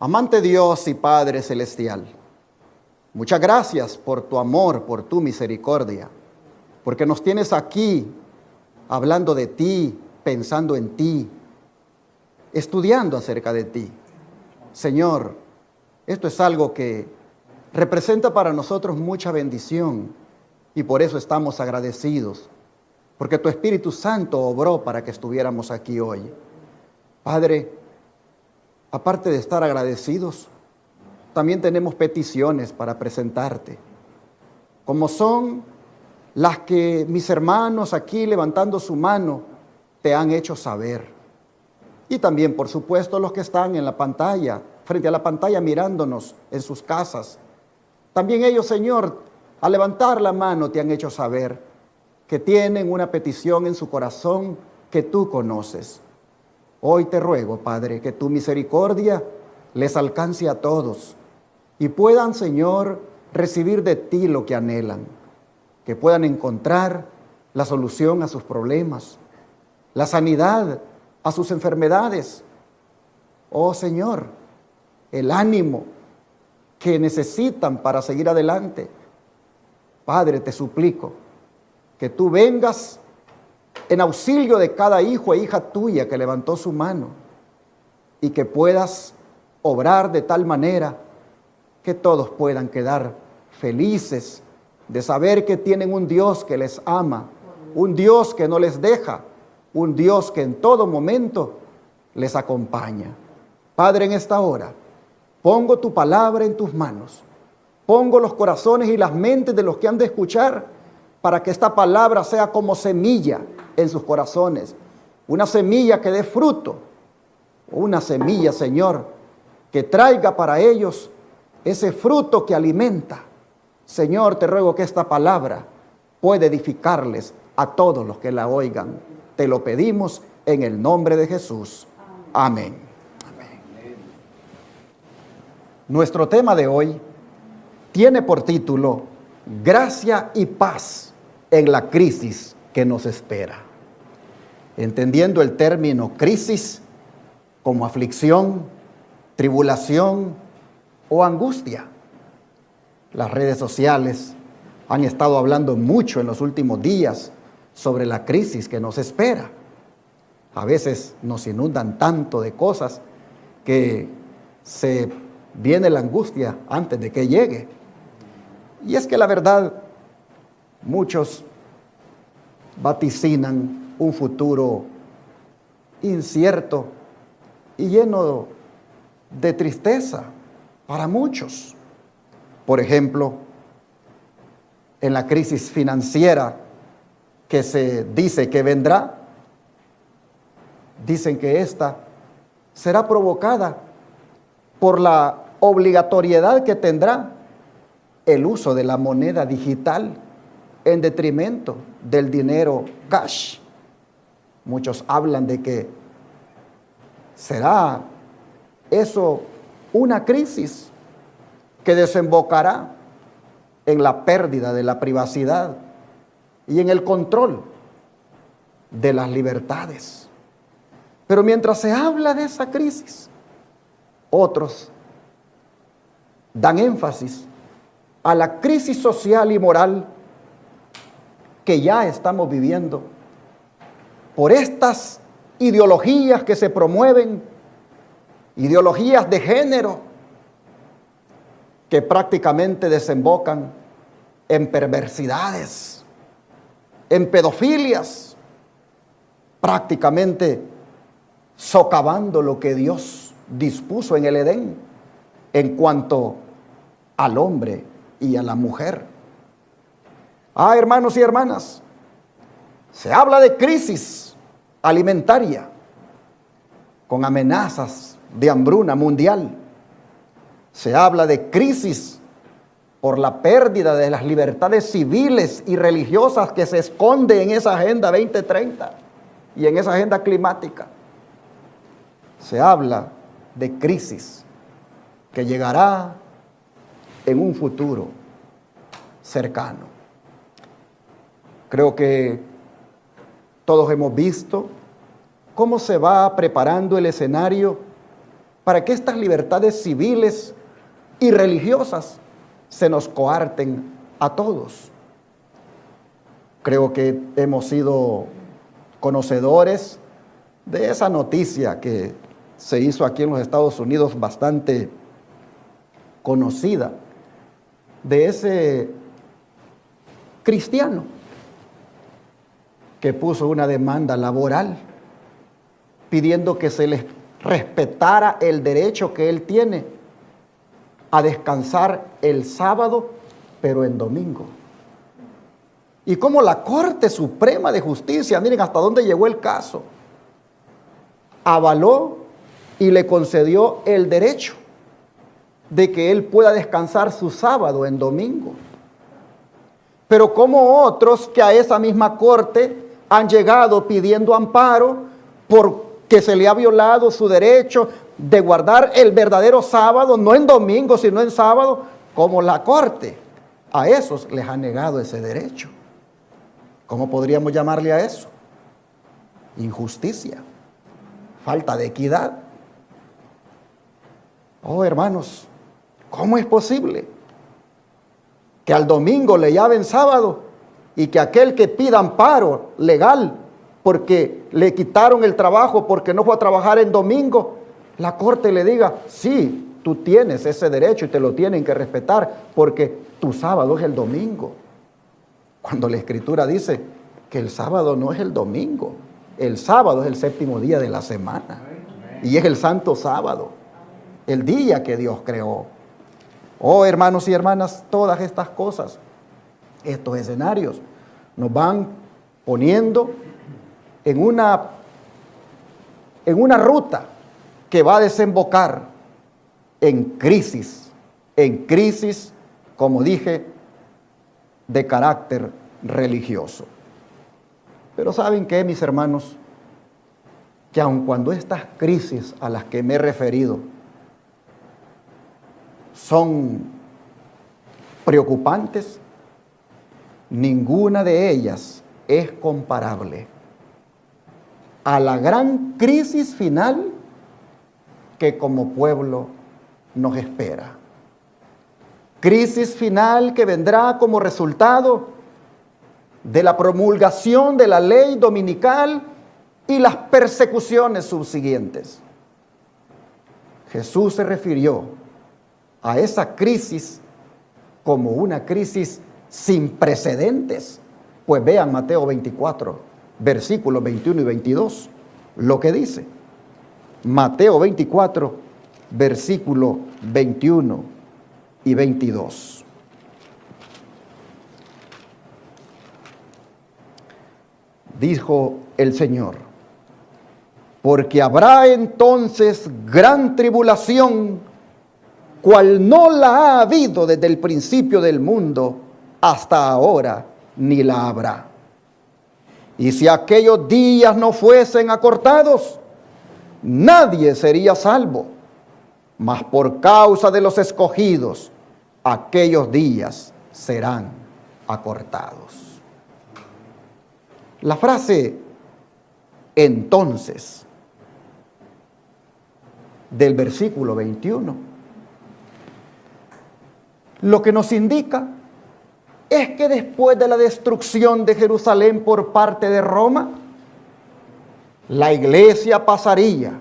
Amante Dios y Padre Celestial, muchas gracias por tu amor, por tu misericordia, porque nos tienes aquí hablando de ti, pensando en ti, estudiando acerca de ti. Señor, esto es algo que representa para nosotros mucha bendición y por eso estamos agradecidos, porque tu Espíritu Santo obró para que estuviéramos aquí hoy. Padre, aparte de estar agradecidos, también tenemos peticiones para presentarte, como son las que mis hermanos aquí levantando su mano te han hecho saber. Y también, por supuesto, los que están en la pantalla, frente a la pantalla mirándonos en sus casas. También ellos, Señor, al levantar la mano te han hecho saber que tienen una petición en su corazón que tú conoces. Hoy te ruego, Padre, que tu misericordia les alcance a todos y puedan, Señor, recibir de ti lo que anhelan, que puedan encontrar la solución a sus problemas, la sanidad a sus enfermedades. Oh, Señor, el ánimo que necesitan para seguir adelante. Padre, te suplico que tú vengas en auxilio de cada hijo e hija tuya que levantó su mano y que puedas obrar de tal manera que todos puedan quedar felices de saber que tienen un Dios que les ama, un Dios que no les deja, un Dios que en todo momento les acompaña. Padre, en esta hora, pongo tu palabra en tus manos, pongo los corazones y las mentes de los que han de escuchar para que esta palabra sea como semilla en sus corazones, una semilla que dé fruto, una semilla, Señor, que traiga para ellos ese fruto que alimenta. Señor, te ruego que esta palabra pueda edificarles a todos los que la oigan. Te lo pedimos en el nombre de Jesús. Amén. Amén. Nuestro tema de hoy tiene por título Gracia y paz en la crisis que nos espera. Entendiendo el término crisis como aflicción, tribulación o angustia. Las redes sociales han estado hablando mucho en los últimos días sobre la crisis que nos espera. A veces nos inundan tanto de cosas que se viene la angustia antes de que llegue. Y es que la verdad, muchos vaticinan un futuro incierto y lleno de tristeza para muchos. Por ejemplo, en la crisis financiera que se dice que vendrá, dicen que esta será provocada por la obligatoriedad que tendrá el uso de la moneda digital en detrimento del dinero cash. Muchos hablan de que será eso una crisis que desembocará en la pérdida de la privacidad y en el control de las libertades. Pero mientras se habla de esa crisis, otros dan énfasis a la crisis social y moral que ya estamos viviendo por estas ideologías que se promueven, ideologías de género que prácticamente desembocan en perversidades, en pedofilias, prácticamente socavando lo que Dios dispuso en el Edén en cuanto al hombre y a la mujer. Hermanos y hermanas, se habla de crisis alimentaria con amenazas de hambruna mundial. Se habla de crisis por la pérdida de las libertades civiles y religiosas que se esconde en esa Agenda 2030 y en esa agenda climática. Se habla de crisis que llegará en un futuro cercano. Creo que todos hemos visto cómo se va preparando el escenario para que estas libertades civiles y religiosas se nos coarten a todos. Creo que hemos sido conocedores de esa noticia que se hizo aquí en los Estados Unidos, bastante conocida, de ese cristiano que puso una demanda laboral pidiendo que se les respetara el derecho que él tiene a descansar el sábado, pero en domingo. Y como la Corte Suprema de Justicia, miren hasta dónde llegó el caso, avaló y le concedió el derecho de que él pueda descansar su sábado en domingo. Pero como otros que a esa misma corte han llegado pidiendo amparo porque se le ha violado su derecho de guardar el verdadero sábado, no en domingo, sino en sábado, como la corte, a esos les ha negado ese derecho. ¿Cómo podríamos llamarle a eso? Injusticia, falta de equidad. Oh, hermanos, ¿cómo es posible que al domingo le llamen sábado y que aquel que pida amparo legal porque le quitaron el trabajo porque no fue a trabajar en domingo, la corte le diga, sí, tú tienes ese derecho y te lo tienen que respetar porque tu sábado es el domingo? Cuando la Escritura dice que el sábado no es el domingo, el sábado es el séptimo día de la semana y es el santo sábado, el día que Dios creó. Oh, hermanos y hermanas, todas estas cosas, estos escenarios, nos van poniendo en una ruta que va a desembocar en crisis, como dije, de carácter religioso. Pero ¿saben qué, mis hermanos? Que aun cuando estas crisis a las que me he referido son preocupantes, ninguna de ellas es comparable a la gran crisis final que como pueblo nos espera. Crisis final que vendrá como resultado de la promulgación de la ley dominical y las persecuciones subsiguientes. Jesús se refirió a esa crisis como una crisis sin precedentes. Pues vean Mateo 24, versículos 21 y 22, lo que dice. Mateo 24, versículo 21 y 22. Dijo el Señor, porque habrá entonces gran tribulación, cual no la ha habido desde el principio del mundo hasta ahora, ni la habrá. Y si aquellos días no fuesen acortados, nadie sería salvo, mas por causa de los escogidos, aquellos días serán acortados. La frase entonces del versículo 21 lo que nos indica es que después de la destrucción de Jerusalén por parte de Roma, la iglesia pasaría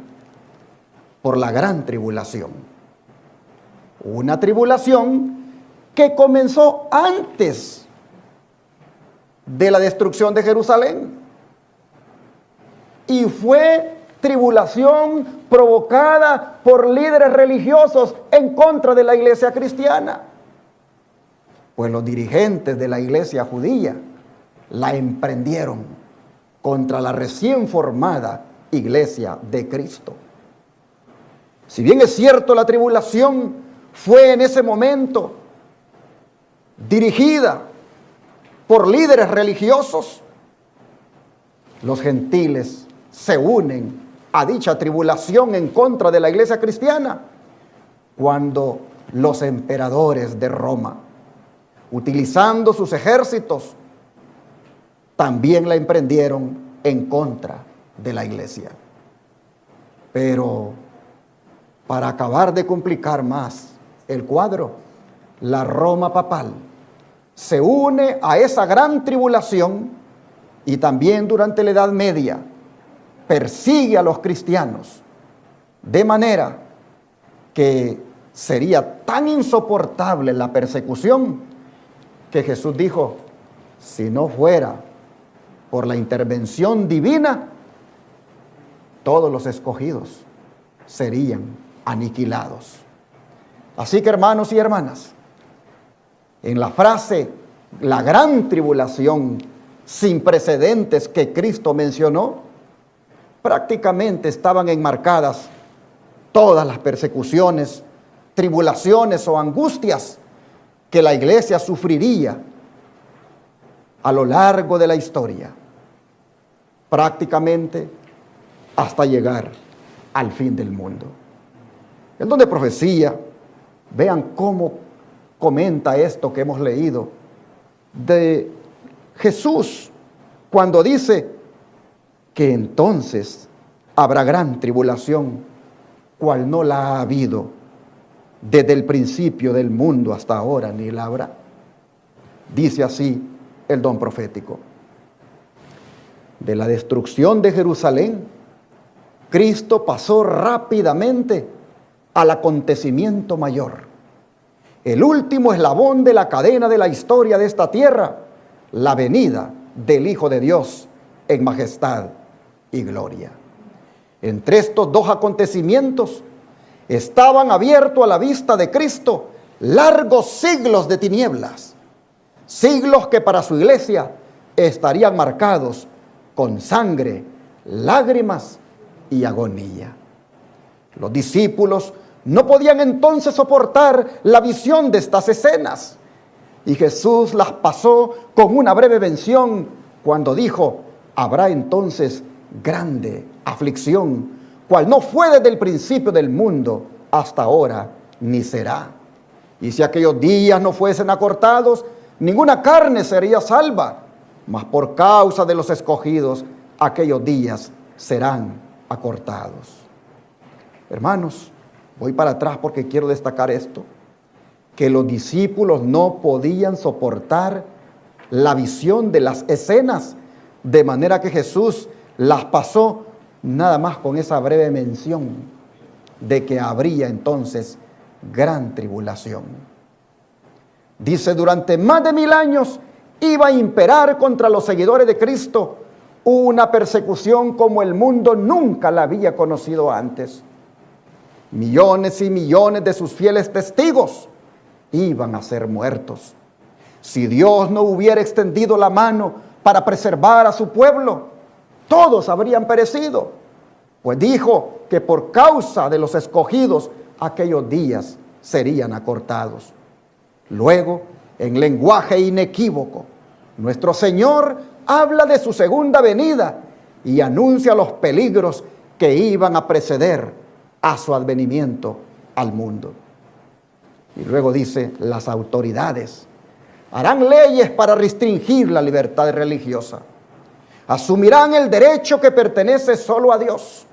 por la gran tribulación. Una tribulación que comenzó antes de la destrucción de Jerusalén y fue tribulación provocada por líderes religiosos en contra de la iglesia cristiana. Pues los dirigentes de la iglesia judía la emprendieron contra la recién formada iglesia de Cristo. Si bien es cierto, la tribulación fue en ese momento dirigida por líderes religiosos, los gentiles se unen a dicha tribulación en contra de la iglesia cristiana cuando los emperadores de Roma, utilizando sus ejércitos, también la emprendieron en contra de la iglesia. Pero para acabar de complicar más el cuadro, la Roma papal se une a esa gran tribulación y también durante la Edad Media persigue a los cristianos, de manera que sería tan insoportable la persecución que Jesús dijo, si no fuera por la intervención divina, todos los escogidos serían aniquilados. Así que, hermanos y hermanas, en la frase, la gran tribulación sin precedentes que Cristo mencionó, prácticamente estaban enmarcadas todas las persecuciones, tribulaciones o angustias que la iglesia sufriría a lo largo de la historia, prácticamente hasta llegar al fin del mundo. El don de profecía, vean cómo comenta esto que hemos leído de Jesús cuando dice que entonces habrá gran tribulación, cual no la ha habido desde el principio del mundo hasta ahora, ni la habrá. Dice así el don profético. De la destrucción de Jerusalén, Cristo pasó rápidamente al acontecimiento mayor, el último eslabón de la cadena de la historia de esta tierra, la venida del Hijo de Dios en majestad y gloria. Entre estos dos acontecimientos estaban abiertos a la vista de Cristo largos siglos de tinieblas, siglos que para su iglesia estarían marcados con sangre, lágrimas y agonía. Los discípulos no podían entonces soportar la visión de estas escenas, y Jesús las pasó con una breve mención cuando dijo, habrá entonces grande aflicción, cual no fue desde el principio del mundo hasta ahora, ni será. Y si aquellos días no fuesen acortados, ninguna carne sería salva, mas por causa de los escogidos, aquellos días serán acortados. Hermanos, voy para atrás porque quiero destacar esto, que los discípulos no podían soportar la visión de las escenas, de manera que Jesús las pasó nada más con esa breve mención de que habría entonces gran tribulación. Dice, durante más de 1000 años iba a imperar contra los seguidores de Cristo una persecución como el mundo nunca la había conocido antes. Millones y millones de sus fieles testigos iban a ser muertos. Si Dios no hubiera extendido la mano para preservar a su pueblo, todos habrían perecido. Pues dijo que por causa de los escogidos, aquellos días serían acortados. Luego, en lenguaje inequívoco, nuestro Señor habla de su segunda venida y anuncia los peligros que iban a preceder a su advenimiento al mundo. Y luego dice, las autoridades harán leyes para restringir la libertad religiosa. Asumirán el derecho que pertenece solo a Dios.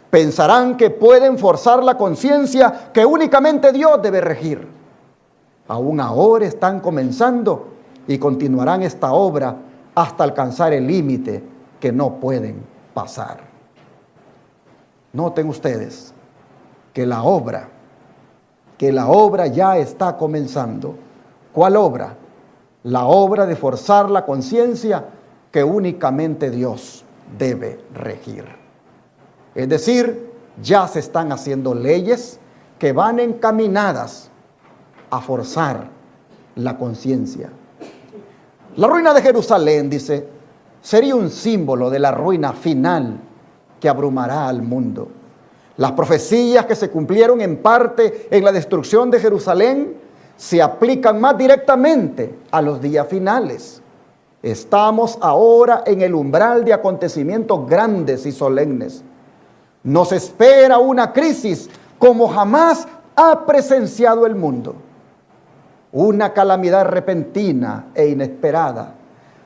Pensarán que pueden forzar la conciencia que únicamente Dios debe regir. Aún ahora están comenzando y continuarán esta obra hasta alcanzar el límite que no pueden pasar. Noten ustedes que la obra ya está comenzando. ¿Cuál obra? La obra de forzar la conciencia que únicamente Dios debe regir. Es decir, ya se están haciendo leyes que van encaminadas a forzar la conciencia. La ruina de Jerusalén, dice, sería un símbolo de la ruina final que abrumará al mundo. Las profecías que se cumplieron en parte en la destrucción de Jerusalén se aplican más directamente a los días finales. Estamos ahora en el umbral de acontecimientos grandes y solemnes. Nos espera una crisis como jamás ha presenciado el mundo. Una calamidad repentina e inesperada,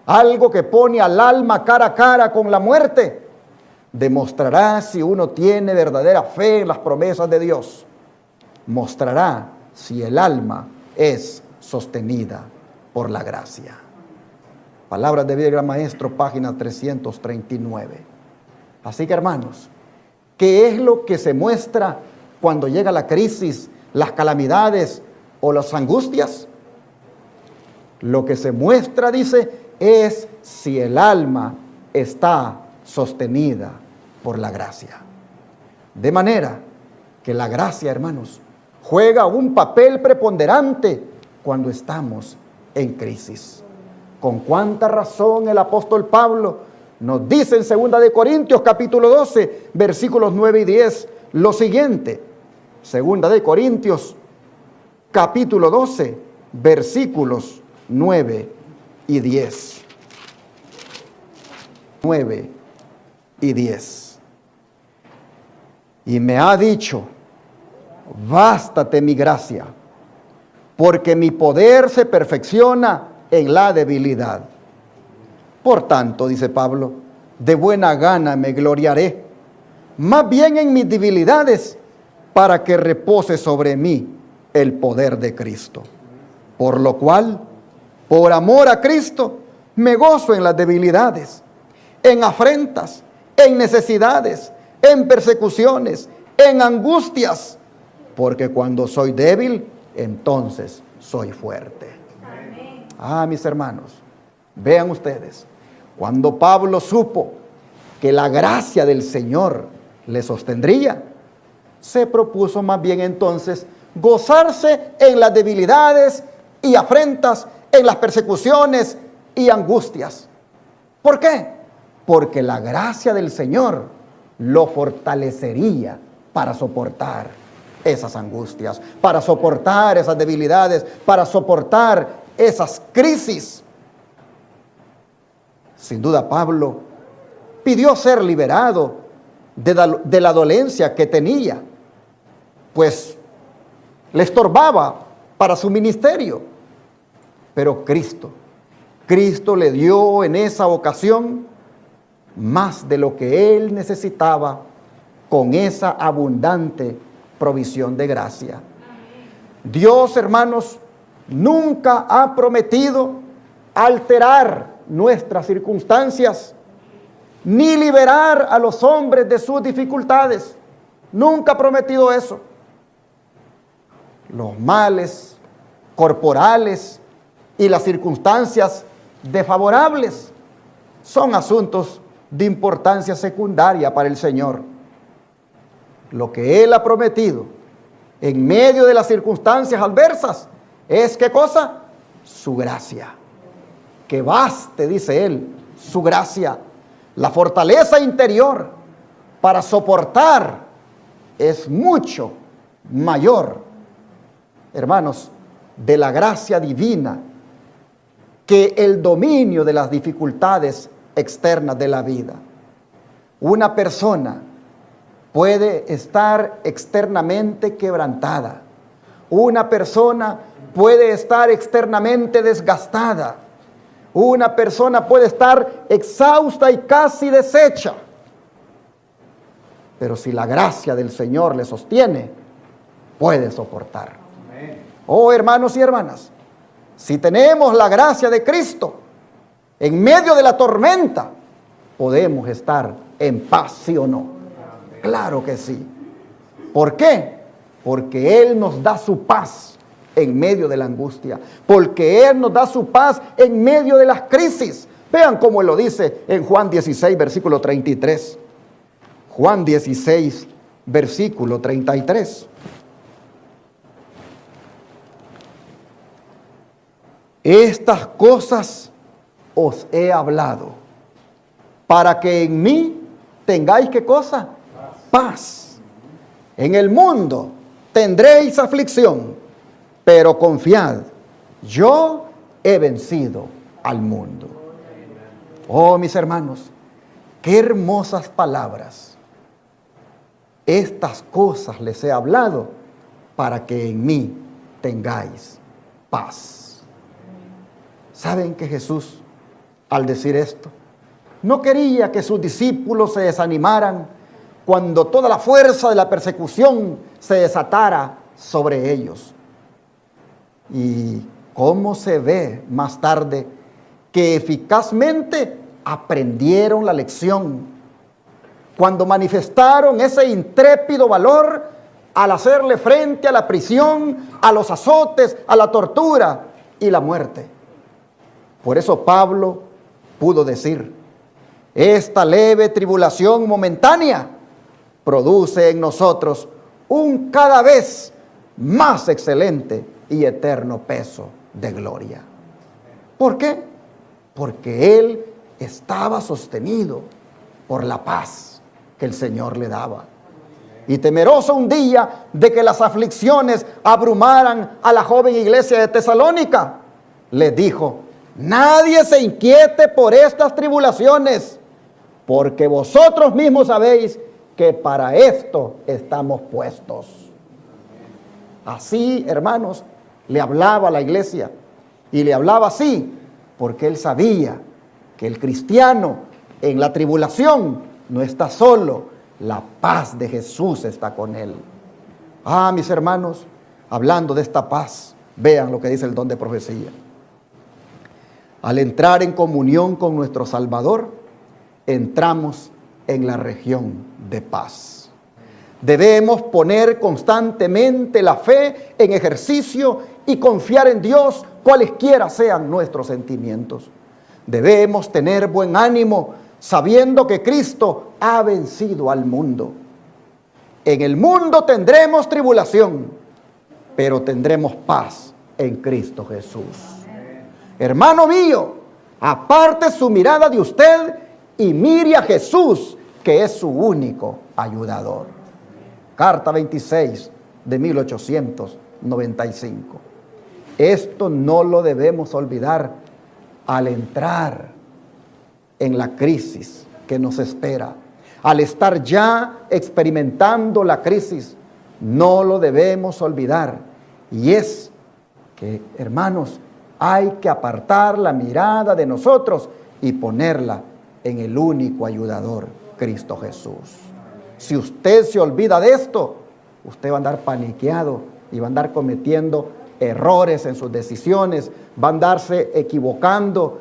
algo que pone al alma cara a cara con la muerte, demostrará si uno tiene verdadera fe en las promesas de Dios. Mostrará si el alma es sostenida por la gracia. Palabras de vida del Gran Maestro, página 339. Así que, hermanos, ¿qué es lo que se muestra cuando llega la crisis, las calamidades o las angustias? Lo que se muestra, dice, es si el alma está sostenida por la gracia. De manera que la gracia, hermanos, juega un papel preponderante cuando estamos en crisis. Con cuánta razón el apóstol Pablo nos dice en 2 de Corintios capítulo 12, versículos 9 y 10, lo siguiente. 2 de Corintios capítulo 12, versículos 9 y 10. 9 y 10. Y me ha dicho, bástate mi gracia, porque mi poder se perfecciona en la debilidad. Por tanto, dice Pablo, de buena gana me gloriaré, más bien en mis debilidades, para que repose sobre mí el poder de Cristo. Por lo cual, por amor a Cristo, me gozo en las debilidades, en afrentas, en necesidades, en persecuciones, en angustias, porque cuando soy débil, entonces soy fuerte. Amén. Mis hermanos, vean ustedes, cuando Pablo supo que la gracia del Señor le sostendría, se propuso más bien entonces gozarse en las debilidades y afrentas, en las persecuciones y angustias. ¿Por qué? Porque la gracia del Señor lo fortalecería para soportar esas angustias, para soportar esas debilidades, para soportar esas crisis. Sin duda, Pablo pidió ser liberado de la dolencia que tenía, pues le estorbaba para su ministerio. Pero Cristo le dio en esa ocasión más de lo que él necesitaba con esa abundante provisión de gracia. Dios, hermanos, nunca ha prometido alterar nuestras circunstancias, ni liberar a los hombres de sus dificultades. Nunca ha prometido eso. Los males corporales y las circunstancias desfavorables son asuntos de importancia secundaria para el Señor. Lo que Él ha prometido en medio de las circunstancias adversas es, ¿qué cosa? Su gracia. Que baste, dice Él, su gracia, la fortaleza interior para soportar es mucho mayor, hermanos, de la gracia divina que el dominio de las dificultades externas de la vida. Una persona puede estar externamente quebrantada. Una persona puede estar externamente desgastada. Una persona puede estar exhausta y casi deshecha. Pero si la gracia del Señor le sostiene, puede soportar. Oh, hermanos y hermanas, si tenemos la gracia de Cristo en medio de la tormenta, podemos estar en paz, ¿sí o no? Claro que sí. ¿Por qué? Porque Él nos da su paz en medio de la angustia. Porque Él nos da su paz en medio de las crisis. Vean cómo Él lo dice en Juan 16, versículo 33. Juan 16, versículo 33. Estas cosas os he hablado, para que en mí tengáis, ¿qué cosa? Paz. En el mundo tendréis aflicción, pero confiad, yo he vencido al mundo. Oh, mis hermanos, qué hermosas palabras. Estas cosas les he hablado para que en mí tengáis paz. ¿Saben que Jesús, al decir esto, no quería que sus discípulos se desanimaran cuando toda la fuerza de la persecución se desatara sobre ellos. Y cómo se ve más tarde que eficazmente aprendieron la lección cuando manifestaron ese intrépido valor al hacerle frente a la prisión, a los azotes, a la tortura y la muerte. Por eso Pablo pudo decir: esta leve tribulación momentánea produce en nosotros un cada vez más excelente y eterno peso de gloria. ¿Por qué? Porque él estaba sostenido por la paz que el Señor le daba. Y temeroso un día de que las aflicciones abrumaran a la joven iglesia de Tesalónica, les dijo: nadie se inquiete por estas tribulaciones, porque vosotros mismos sabéis que para esto estamos puestos. Así, hermanos, le hablaba a la iglesia, y le hablaba así porque él sabía que el cristiano en la tribulación no está solo, la paz de Jesús está con él. Ah, mis hermanos, hablando de esta paz, vean lo que dice el don de profecía. Al entrar en comunión con nuestro Salvador, entramos en la región de paz. Debemos poner constantemente la fe en ejercicio y confiar en Dios, cualesquiera sean nuestros sentimientos. Debemos tener buen ánimo, sabiendo que Cristo ha vencido al mundo. En el mundo tendremos tribulación, pero tendremos paz en Cristo Jesús. Hermano mío, aparte su mirada de usted y mire a Jesús, que es su único ayudador. Carta 26 de 1895. Esto no lo debemos olvidar al entrar en la crisis que nos espera. Al estar ya experimentando la crisis, no lo debemos olvidar. Y es que, hermanos, hay que apartar la mirada de nosotros y ponerla en el único ayudador, Cristo Jesús. Si usted se olvida de esto, usted va a andar paniqueado y va a andar cometiendo errores en sus decisiones, va a andarse equivocando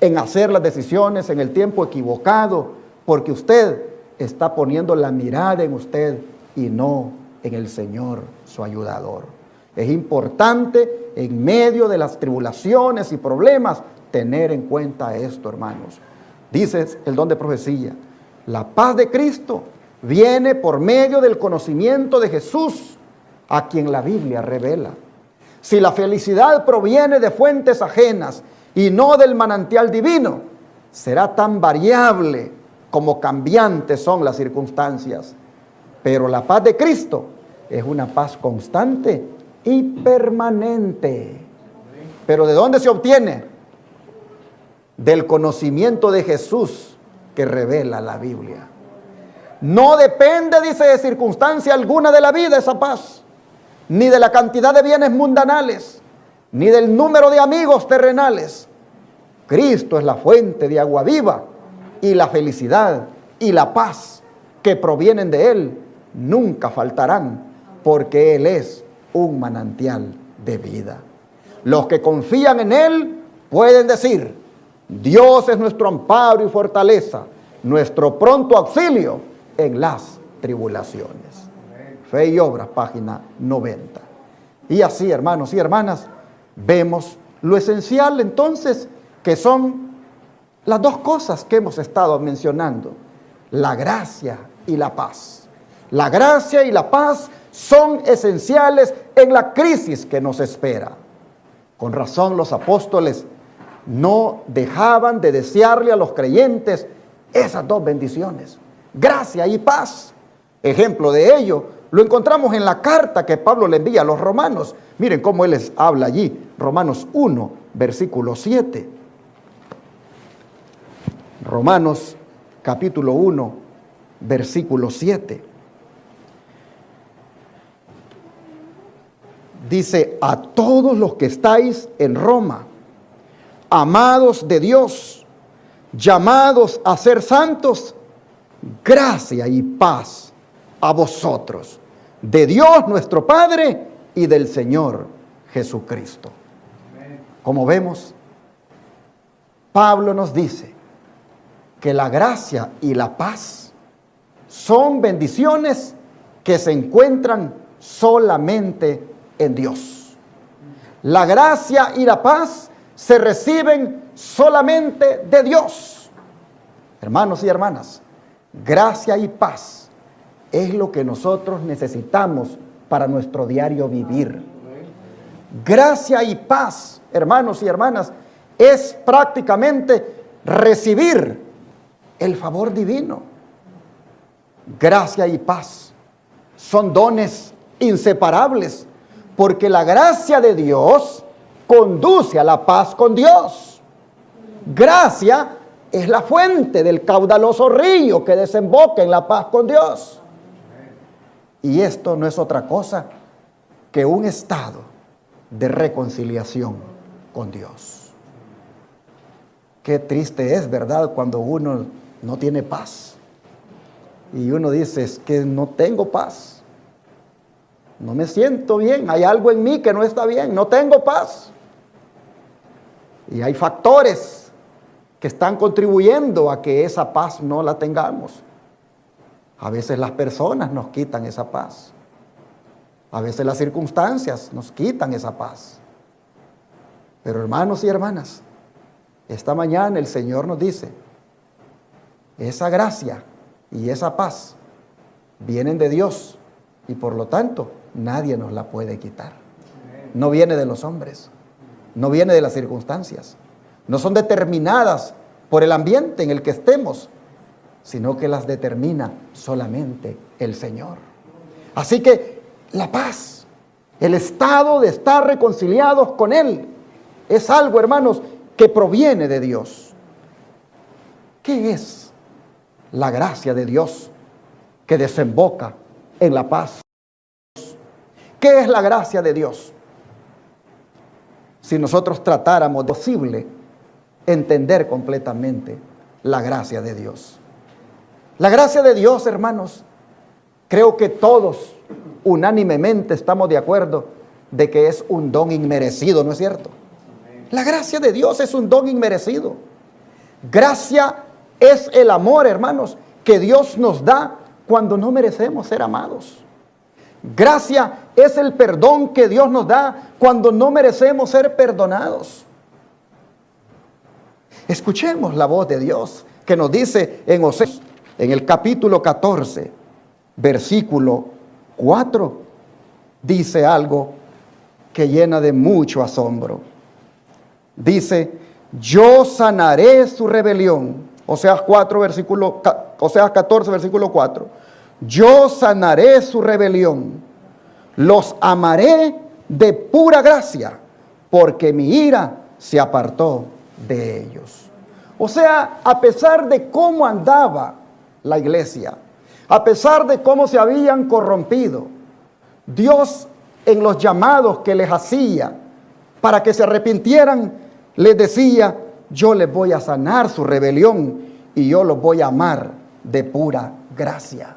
en hacer las decisiones en el tiempo equivocado, porque usted está poniendo la mirada en usted y no en el Señor, su ayudador. Es importante en medio de las tribulaciones y problemas tener en cuenta esto, hermanos. Dice el don de profecía: la paz de Cristo viene por medio del conocimiento de Jesús, a quien la Biblia revela. Si la felicidad proviene de fuentes ajenas y no del manantial divino, será tan variable como cambiantes son las circunstancias. Pero la paz de Cristo es una paz constante y permanente. ¿Pero de dónde se obtiene? Del conocimiento de Jesús que revela la Biblia. No depende, dice, de circunstancia alguna de la vida esa paz, ni de la cantidad de bienes mundanales, ni del número de amigos terrenales. Cristo es la fuente de agua viva, y la felicidad y la paz que provienen de Él nunca faltarán, porque Él es un manantial de vida. Los que confían en Él pueden decir: Dios es nuestro amparo y fortaleza, nuestro pronto auxilio en las tribulaciones. Fe y Obras, página 90. Y así, hermanos y hermanas, vemos lo esencial entonces, que son las dos cosas que hemos estado mencionando: la gracia y la paz. La gracia y la paz son esenciales en la crisis que nos espera. Con razón, los apóstoles no dejaban de desearle a los creyentes esas dos bendiciones: gracia y paz. Ejemplo de ello lo encontramos en la carta que Pablo le envía a los romanos. Miren cómo él les habla allí. Romanos 1, versículo 7. Romanos capítulo 1, versículo 7. Dice: a todos los que estáis en Roma, amados de Dios, llamados a ser santos, gracia y paz a vosotros, de Dios nuestro Padre y del Señor Jesucristo. Como vemos, Pablo nos dice que la gracia y la paz son bendiciones que se encuentran solamente en Dios. La gracia y la paz se reciben solamente de Dios. Hermanos y hermanas, gracia y paz es lo que nosotros necesitamos para nuestro diario vivir. Gracia y paz, hermanos y hermanas, es prácticamente recibir el favor divino. Gracia y paz son dones inseparables, porque la gracia de Dios conduce a la paz con Dios. Gracia es la fuente del caudaloso río que desemboca en la paz con Dios. Y esto no es otra cosa que un estado de reconciliación con Dios. Qué triste es, ¿verdad?, cuando uno no tiene paz. Y uno dice, es que no tengo paz. No me siento bien, hay algo en mí que no está bien, no tengo paz. Y hay factores que están contribuyendo a que esa paz no la tengamos. A veces las personas nos quitan esa paz. A veces las circunstancias nos quitan esa paz. Pero hermanos y hermanas, esta mañana el Señor nos dice, esa gracia y esa paz vienen de Dios y por lo tanto nadie nos la puede quitar. No viene de los hombres, no viene de las circunstancias, no son determinadas por el ambiente en el que estemos, sino que las determina solamente el Señor. Así que la paz, el estado de estar reconciliados con Él, es algo, hermanos, que proviene de Dios. ¿Qué es la gracia de Dios que desemboca en la paz? ¿Qué es la gracia de Dios? Si nosotros tratáramos posible entender completamente la gracia de Dios. La gracia de Dios, hermanos, creo que todos unánimemente estamos de acuerdo de que es un don inmerecido, ¿no es cierto? La gracia de Dios es un don inmerecido. Gracia es el amor, hermanos, que Dios nos da cuando no merecemos ser amados. Gracia es el perdón que Dios nos da cuando no merecemos ser perdonados. Escuchemos la voz de Dios que nos dice en Oseas, en el capítulo 14, versículo 4, dice algo que llena de mucho asombro. Dice, yo sanaré su rebelión. Oseas 14, versículo 4. Yo sanaré su rebelión. Los amaré de pura gracia, porque mi ira se apartó de ellos. O sea, a pesar de cómo andaba la iglesia, a pesar de cómo se habían corrompido, Dios en los llamados que les hacía para que se arrepintieran, les decía, yo les voy a sanar su rebelión y yo los voy a amar de pura gracia.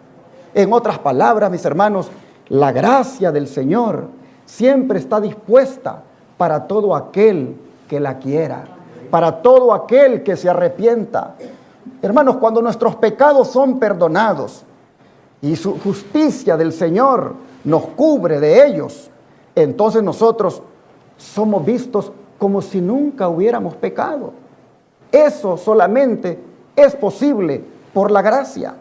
En otras palabras, mis hermanos, la gracia del Señor siempre está dispuesta para todo aquel que la quiera, para todo aquel que se arrepienta. Hermanos, cuando nuestros pecados son perdonados y su justicia del Señor nos cubre de ellos, entonces nosotros somos vistos como si nunca hubiéramos pecado. Eso solamente es posible por la gracia.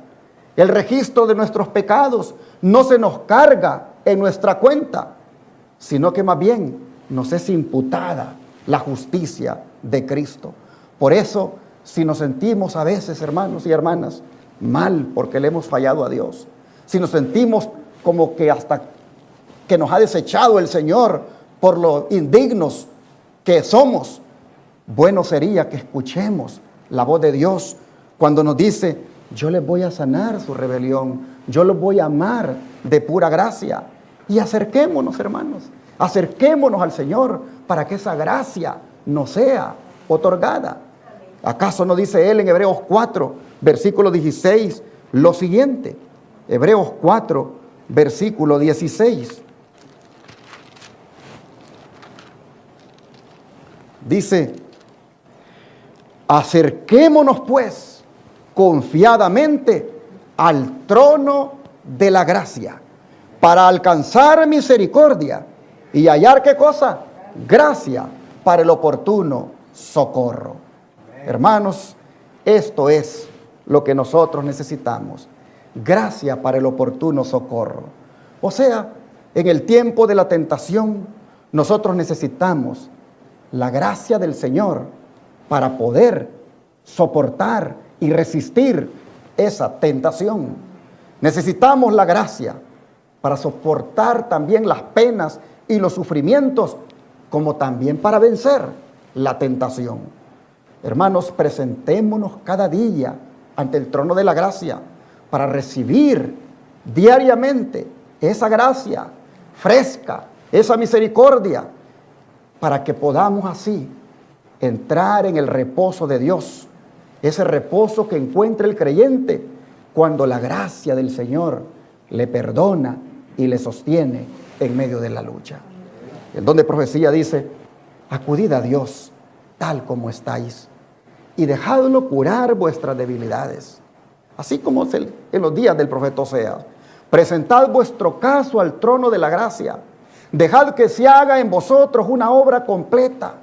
El registro de nuestros pecados no se nos carga en nuestra cuenta, sino que más bien nos es imputada la justicia de Cristo. Por eso, si nos sentimos a veces, hermanos y hermanas, mal porque le hemos fallado a Dios, si nos sentimos como que hasta que nos ha desechado el Señor por lo indignos que somos, bueno sería que escuchemos la voz de Dios cuando nos dice, yo les voy a sanar su rebelión, yo los voy a amar de pura gracia. Y acerquémonos, hermanos, acerquémonos al Señor para que esa gracia nos sea otorgada. ¿Acaso no dice él en Hebreos 4, versículo 16, lo siguiente? Hebreos 4, versículo 16. Dice, acerquémonos pues confiadamente al trono de la gracia para alcanzar misericordia y hallar ¿qué cosa? Gracia para el oportuno socorro. Hermanos, esto es lo que nosotros necesitamos. Gracia para el oportuno socorro. O sea, en el tiempo de la tentación, nosotros necesitamos la gracia del Señor para poder soportar y resistir esa tentación. Necesitamos la gracia para soportar también las penas y los sufrimientos, como también para vencer la tentación. Hermanos, presentémonos cada día ante el trono de la gracia para recibir diariamente esa gracia fresca, esa misericordia, para que podamos así entrar en el reposo de Dios, ese reposo que encuentra el creyente cuando la gracia del Señor le perdona y le sostiene en medio de la lucha. El don de profecía dice, acudid a Dios tal como estáis y dejadlo curar vuestras debilidades. Así como es en los días del profeta Oseas. Presentad vuestro caso al trono de la gracia. Dejad que se haga en vosotros una obra completa.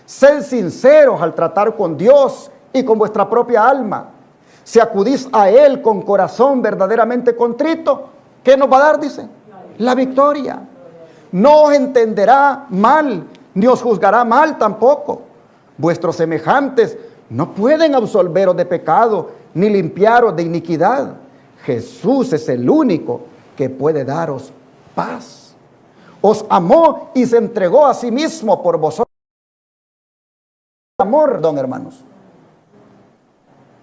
Sed sinceros al tratar con Dios y con vuestra propia alma. Si acudís a Él con corazón verdaderamente contrito, ¿qué nos va a dar? Dice, la victoria. No os entenderá mal, ni os juzgará mal tampoco. Vuestros semejantes no pueden absolveros de pecado, ni limpiaros de iniquidad. Jesús es el único que puede daros paz. Os amó y se entregó a sí mismo por vosotros. Amor, don hermanos.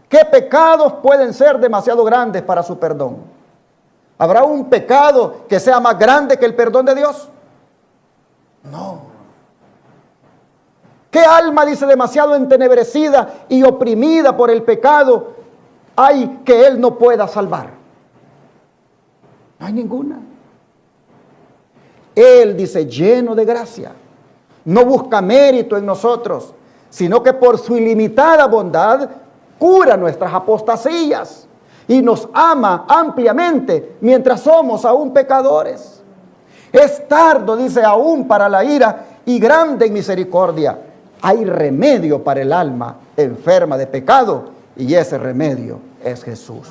¿Qué pecados pueden ser demasiado grandes para su perdón? ¿Habrá un pecado que sea más grande que el perdón de Dios? No. ¿Qué alma, dice, demasiado entenebrecida y oprimida por el pecado hay que Él no pueda salvar? No hay ninguna. Él, dice, lleno de gracia, no busca mérito en nosotros, sino que por su ilimitada bondad cura nuestras apostasías y nos ama ampliamente mientras somos aún pecadores. Es tardo, dice, aún para la ira y grande en misericordia. Hay remedio para el alma enferma de pecado y ese remedio es Jesús.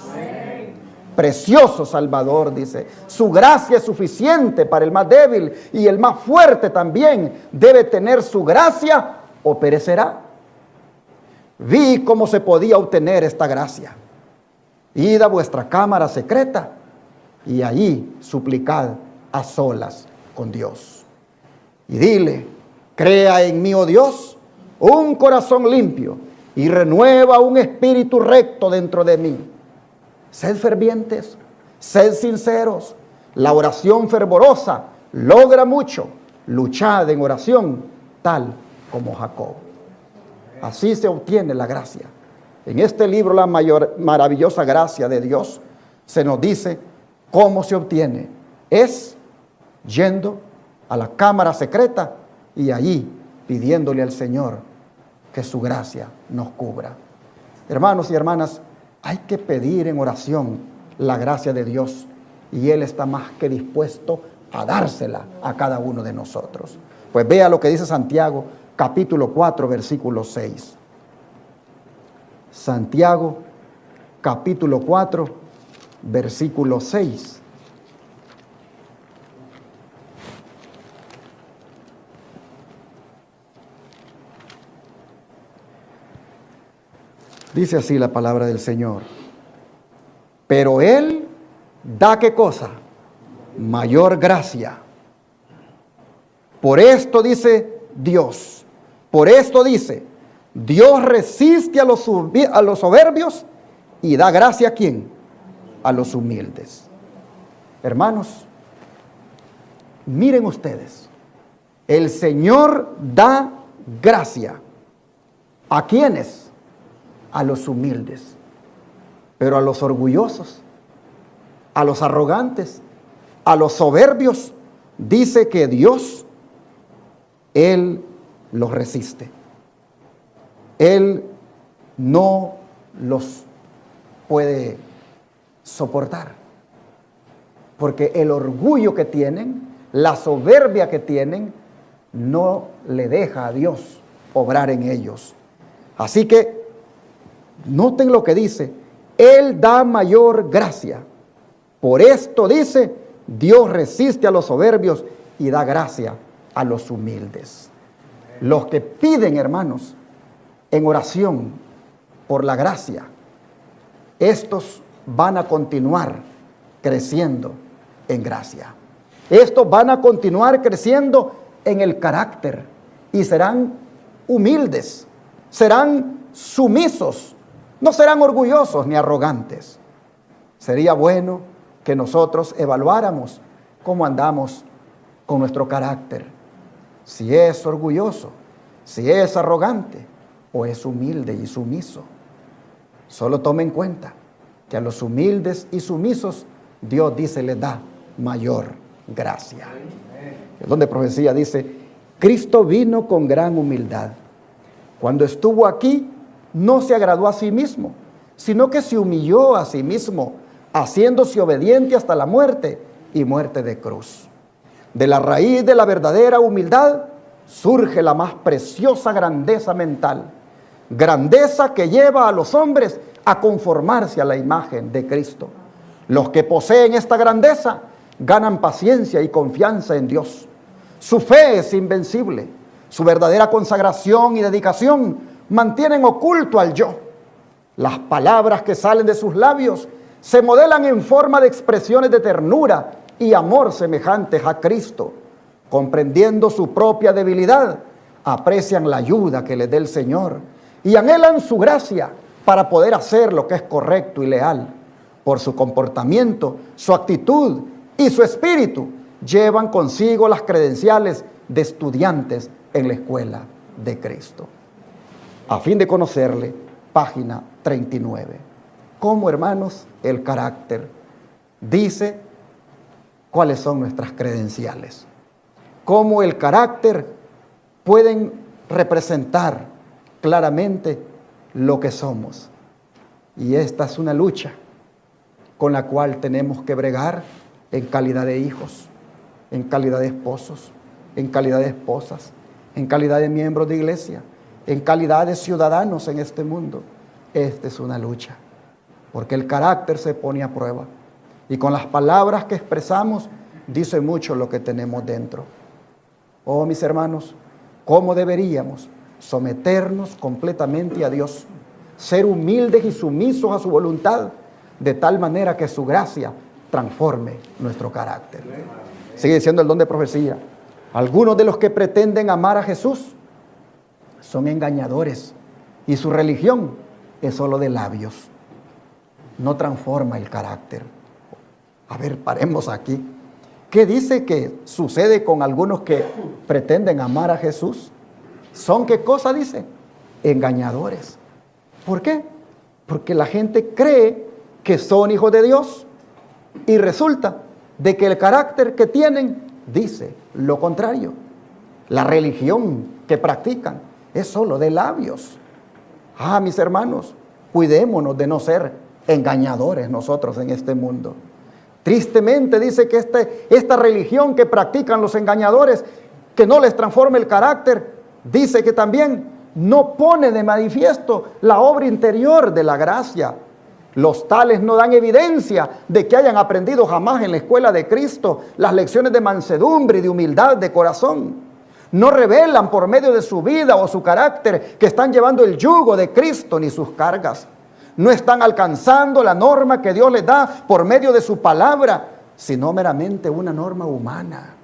Precioso Salvador, dice, su gracia es suficiente para el más débil y el más fuerte también debe tener su gracia o perecerá. Vi cómo se podía obtener esta gracia. Id a vuestra cámara secreta y allí suplicad a solas con Dios. Y dile, crea en mí, oh Dios, un corazón limpio y renueva un espíritu recto dentro de mí. Sed fervientes, sed sinceros. La oración fervorosa logra mucho. Luchad en oración tal como Jacob. Así se obtiene la gracia. En este libro, la maravillosa gracia de Dios, se nos dice cómo se obtiene. Es yendo a la cámara secreta y allí pidiéndole al Señor que su gracia nos cubra. Hermanos y hermanas, hay que pedir en oración la gracia de Dios y Él está más que dispuesto a dársela a cada uno de nosotros. Pues vea lo que dice Santiago, capítulo 4, versículo 6. Santiago, capítulo 4, versículo 6. Dice así la palabra del Señor. Pero Él da ¿qué cosa? Mayor gracia. Por esto dice Dios. Por esto dice, Dios resiste a los soberbios y da gracia ¿a quién? A los humildes. Hermanos, miren ustedes. El Señor da gracia. ¿A quiénes? a los humildes. Pero a los orgullosos, a los arrogantes, a los soberbios, dice que Dios, Él los resiste. Él no los puede soportar. Porque el orgullo que tienen, la soberbia que tienen, no le deja a Dios obrar en ellos. Así que, noten lo que dice, Él da mayor gracia. Por esto dice, Dios resiste a los soberbios y da gracia a los humildes. Los que piden, hermanos, en oración por la gracia, estos van a continuar creciendo en gracia. Estos van a continuar creciendo en el carácter y serán humildes, serán sumisos, no serán orgullosos ni arrogantes. Sería bueno que nosotros evaluáramos cómo andamos con nuestro carácter, si es orgulloso, si es arrogante o es humilde y sumiso. Solo tome en cuenta que a los humildes y sumisos Dios dice les da mayor gracia. Es donde profecía dice, Cristo vino con gran humildad. Cuando estuvo aquí, no se agradó a sí mismo, sino que se humilló a sí mismo, haciéndose obediente hasta la muerte y muerte de cruz. De la raíz de la verdadera humildad surge la más preciosa grandeza mental, grandeza que lleva a los hombres a conformarse a la imagen de Cristo. Los que poseen esta grandeza ganan paciencia y confianza en Dios. Su fe es invencible. Su verdadera consagración y dedicación mantienen oculto al yo. Las palabras que salen de sus labios se modelan en forma de expresiones de ternura y amor semejantes a Cristo. Comprendiendo su propia debilidad, aprecian la ayuda que les dé el Señor y anhelan su gracia para poder hacer lo que es correcto y leal. Por su comportamiento, su actitud y su espíritu, llevan consigo las credenciales de estudiantes en la escuela de Cristo. A fin de conocerle, página 39. ¿Cómo, hermanos, el carácter dice cuáles son nuestras credenciales? ¿Cómo el carácter pueden representar claramente lo que somos? Y esta es una lucha con la cual tenemos que bregar en calidad de hijos, en calidad de esposos, en calidad de esposas, en calidad de miembros de iglesia, en calidad de ciudadanos en este mundo. Esta es una lucha, porque el carácter se pone a prueba. Y con las palabras que expresamos, dice mucho lo que tenemos dentro. Oh, mis hermanos, ¿cómo deberíamos someternos completamente a Dios? Ser humildes y sumisos a su voluntad, de tal manera que su gracia transforme nuestro carácter. Sigue diciendo el don de profecía. Algunos de los que pretenden amar a Jesús son engañadores y su religión es solo de labios. No transforma el carácter. A ver, paremos aquí. ¿Qué dice que sucede con algunos que pretenden amar a Jesús? ¿Son qué cosa dice? Engañadores. ¿Por qué? Porque la gente cree que son hijos de Dios y resulta de que el carácter que tienen dice lo contrario. La religión que practican es solo de labios. Ah, mis hermanos, cuidémonos de no ser engañadores nosotros en este mundo. Tristemente dice que esta religión que practican los engañadores, que no les transforma el carácter, dice que también no pone de manifiesto la obra interior de la gracia. Los tales no dan evidencia de que hayan aprendido jamás en la escuela de Cristo las lecciones de mansedumbre y de humildad de corazón. No revelan por medio de su vida o su carácter que están llevando el yugo de Cristo ni sus cargas. No están alcanzando la norma que Dios les da por medio de su palabra, sino meramente una norma humana.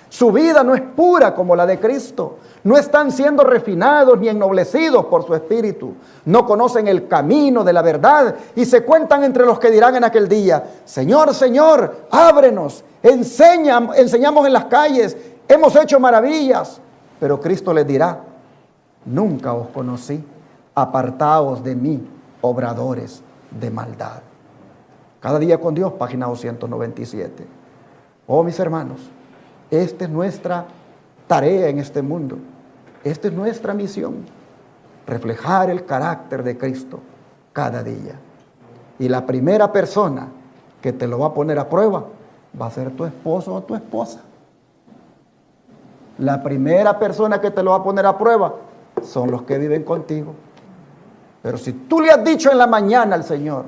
Su vida no es pura como la de Cristo. No están siendo refinados ni ennoblecidos por su espíritu. No conocen el camino de la verdad y se cuentan entre los que dirán en aquel día: Señor, Señor, ábrenos, enseñamos en las calles, hemos hecho maravillas. Pero Cristo les dirá: nunca os conocí, apartaos de mí, obradores de maldad. Cada día con Dios, página 297. Oh, mis hermanos, esta es nuestra tarea en este mundo. Esta es nuestra misión, reflejar el carácter de Cristo cada día. Y la primera persona que te lo va a poner a prueba va a ser tu esposo o tu esposa. La primera persona que te lo va a poner a prueba son los que viven contigo. Pero si tú le has dicho en la mañana al Señor,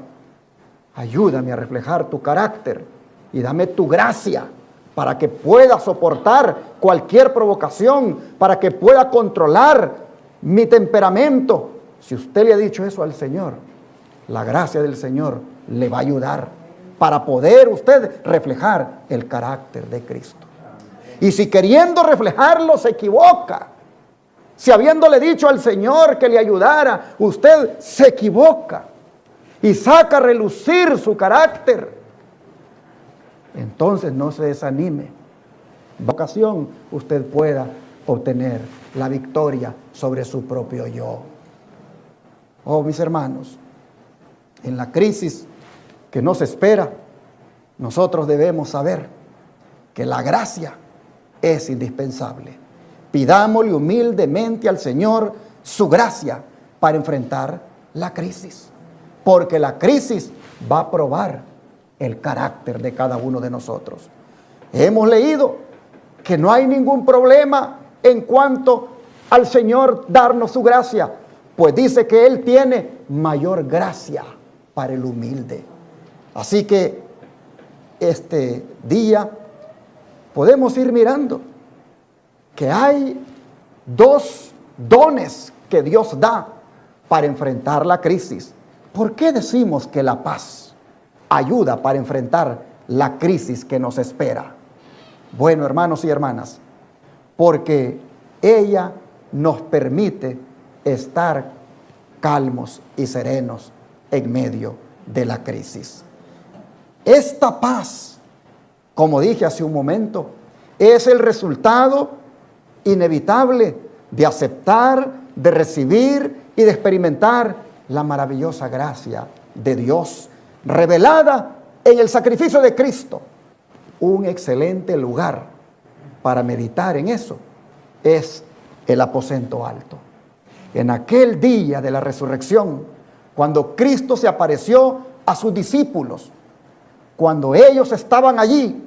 ayúdame a reflejar tu carácter y dame tu gracia para que pueda soportar cualquier provocación, para que pueda controlar mi temperamento. Si usted le ha dicho eso al Señor, la gracia del Señor le va a ayudar para poder usted reflejar el carácter de Cristo. Y si queriendo reflejarlo se equivoca, si habiéndole dicho al Señor que le ayudara, usted se equivoca y saca a relucir su carácter, entonces no se desanime. En ocasión usted pueda obtener la victoria sobre su propio yo. Oh, mis hermanos, en la crisis que nos espera, nosotros debemos saber que la gracia es indispensable. Pidámosle humildemente al Señor su gracia para enfrentar la crisis, porque la crisis va a probar el carácter de cada uno de nosotros. Hemos leído que no hay ningún problema en cuanto al Señor darnos su gracia, pues dice que Él tiene mayor gracia para el humilde. Así que este día podemos ir mirando que hay dos dones que Dios da para enfrentar la crisis. ¿Por qué decimos que la paz ayuda para enfrentar la crisis que nos espera? Bueno, hermanos y hermanas, porque ella nos permite estar calmos y serenos en medio de la crisis. Esta paz, como dije hace un momento, es el resultado inevitable de aceptar, de recibir y de experimentar la maravillosa gracia de Dios revelada en el sacrificio de Cristo. Un excelente lugar para meditar en eso es el aposento alto. En aquel día de la resurrección, cuando Cristo se apareció a sus discípulos, cuando ellos estaban allí,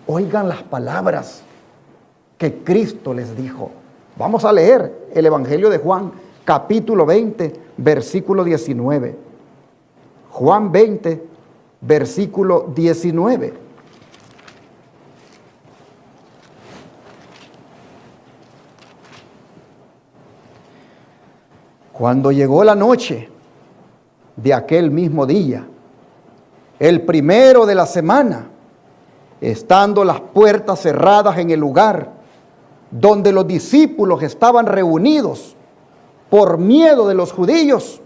oigan las palabras que Cristo les dijo. Vamos a leer el Evangelio de Juan, capítulo 20, versículo 19. Juan 20, versículo 19. Cuando llegó la noche de aquel mismo día, el primero de la semana, estando las puertas cerradas en el lugar donde los discípulos estaban reunidos por miedo de los judíos,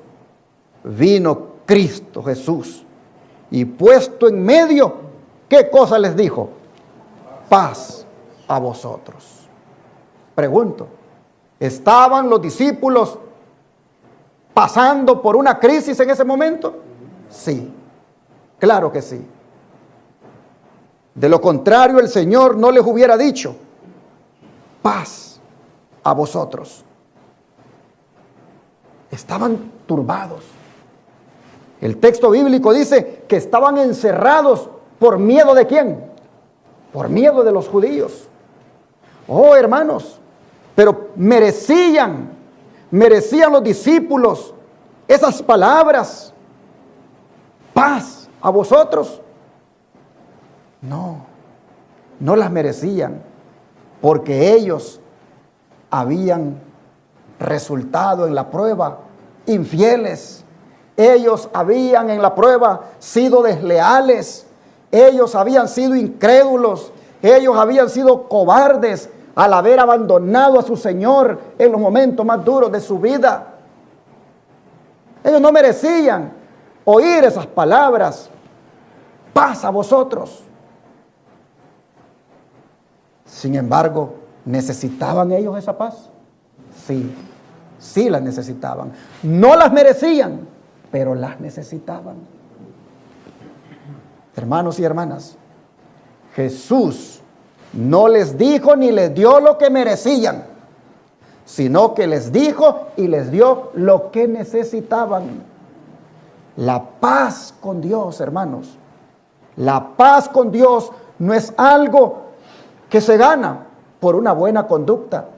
vino Cristo Jesús y puesto en medio, ¿qué cosa les dijo? Paz a vosotros. Pregunto, ¿estaban los discípulos pasando por una crisis en ese momento? Sí, claro que sí. De lo contrario, el Señor no les hubiera dicho, paz a vosotros. Estaban turbados. El texto bíblico dice que estaban encerrados por miedo de ¿quién? Por miedo de los judíos. Oh, hermanos, pero merecían los discípulos esas palabras, paz a vosotros. No las merecían, porque ellos habían resultado en la prueba infieles. Ellos habían en la prueba sido desleales. Ellos habían sido incrédulos. Ellos habían sido cobardes al haber abandonado a su Señor en los momentos más duros de su vida. Ellos no merecían oír esas palabras, paz a vosotros. Sin embargo, ¿necesitaban ellos esa paz? Sí, Sí las necesitaban. No las merecían, pero las necesitaban. Hermanos y hermanas, Jesús no les dijo ni les dio lo que merecían, sino que les dijo y les dio lo que necesitaban. La paz con Dios, hermanos. La paz con Dios no es algo que se gana por una buena conducta.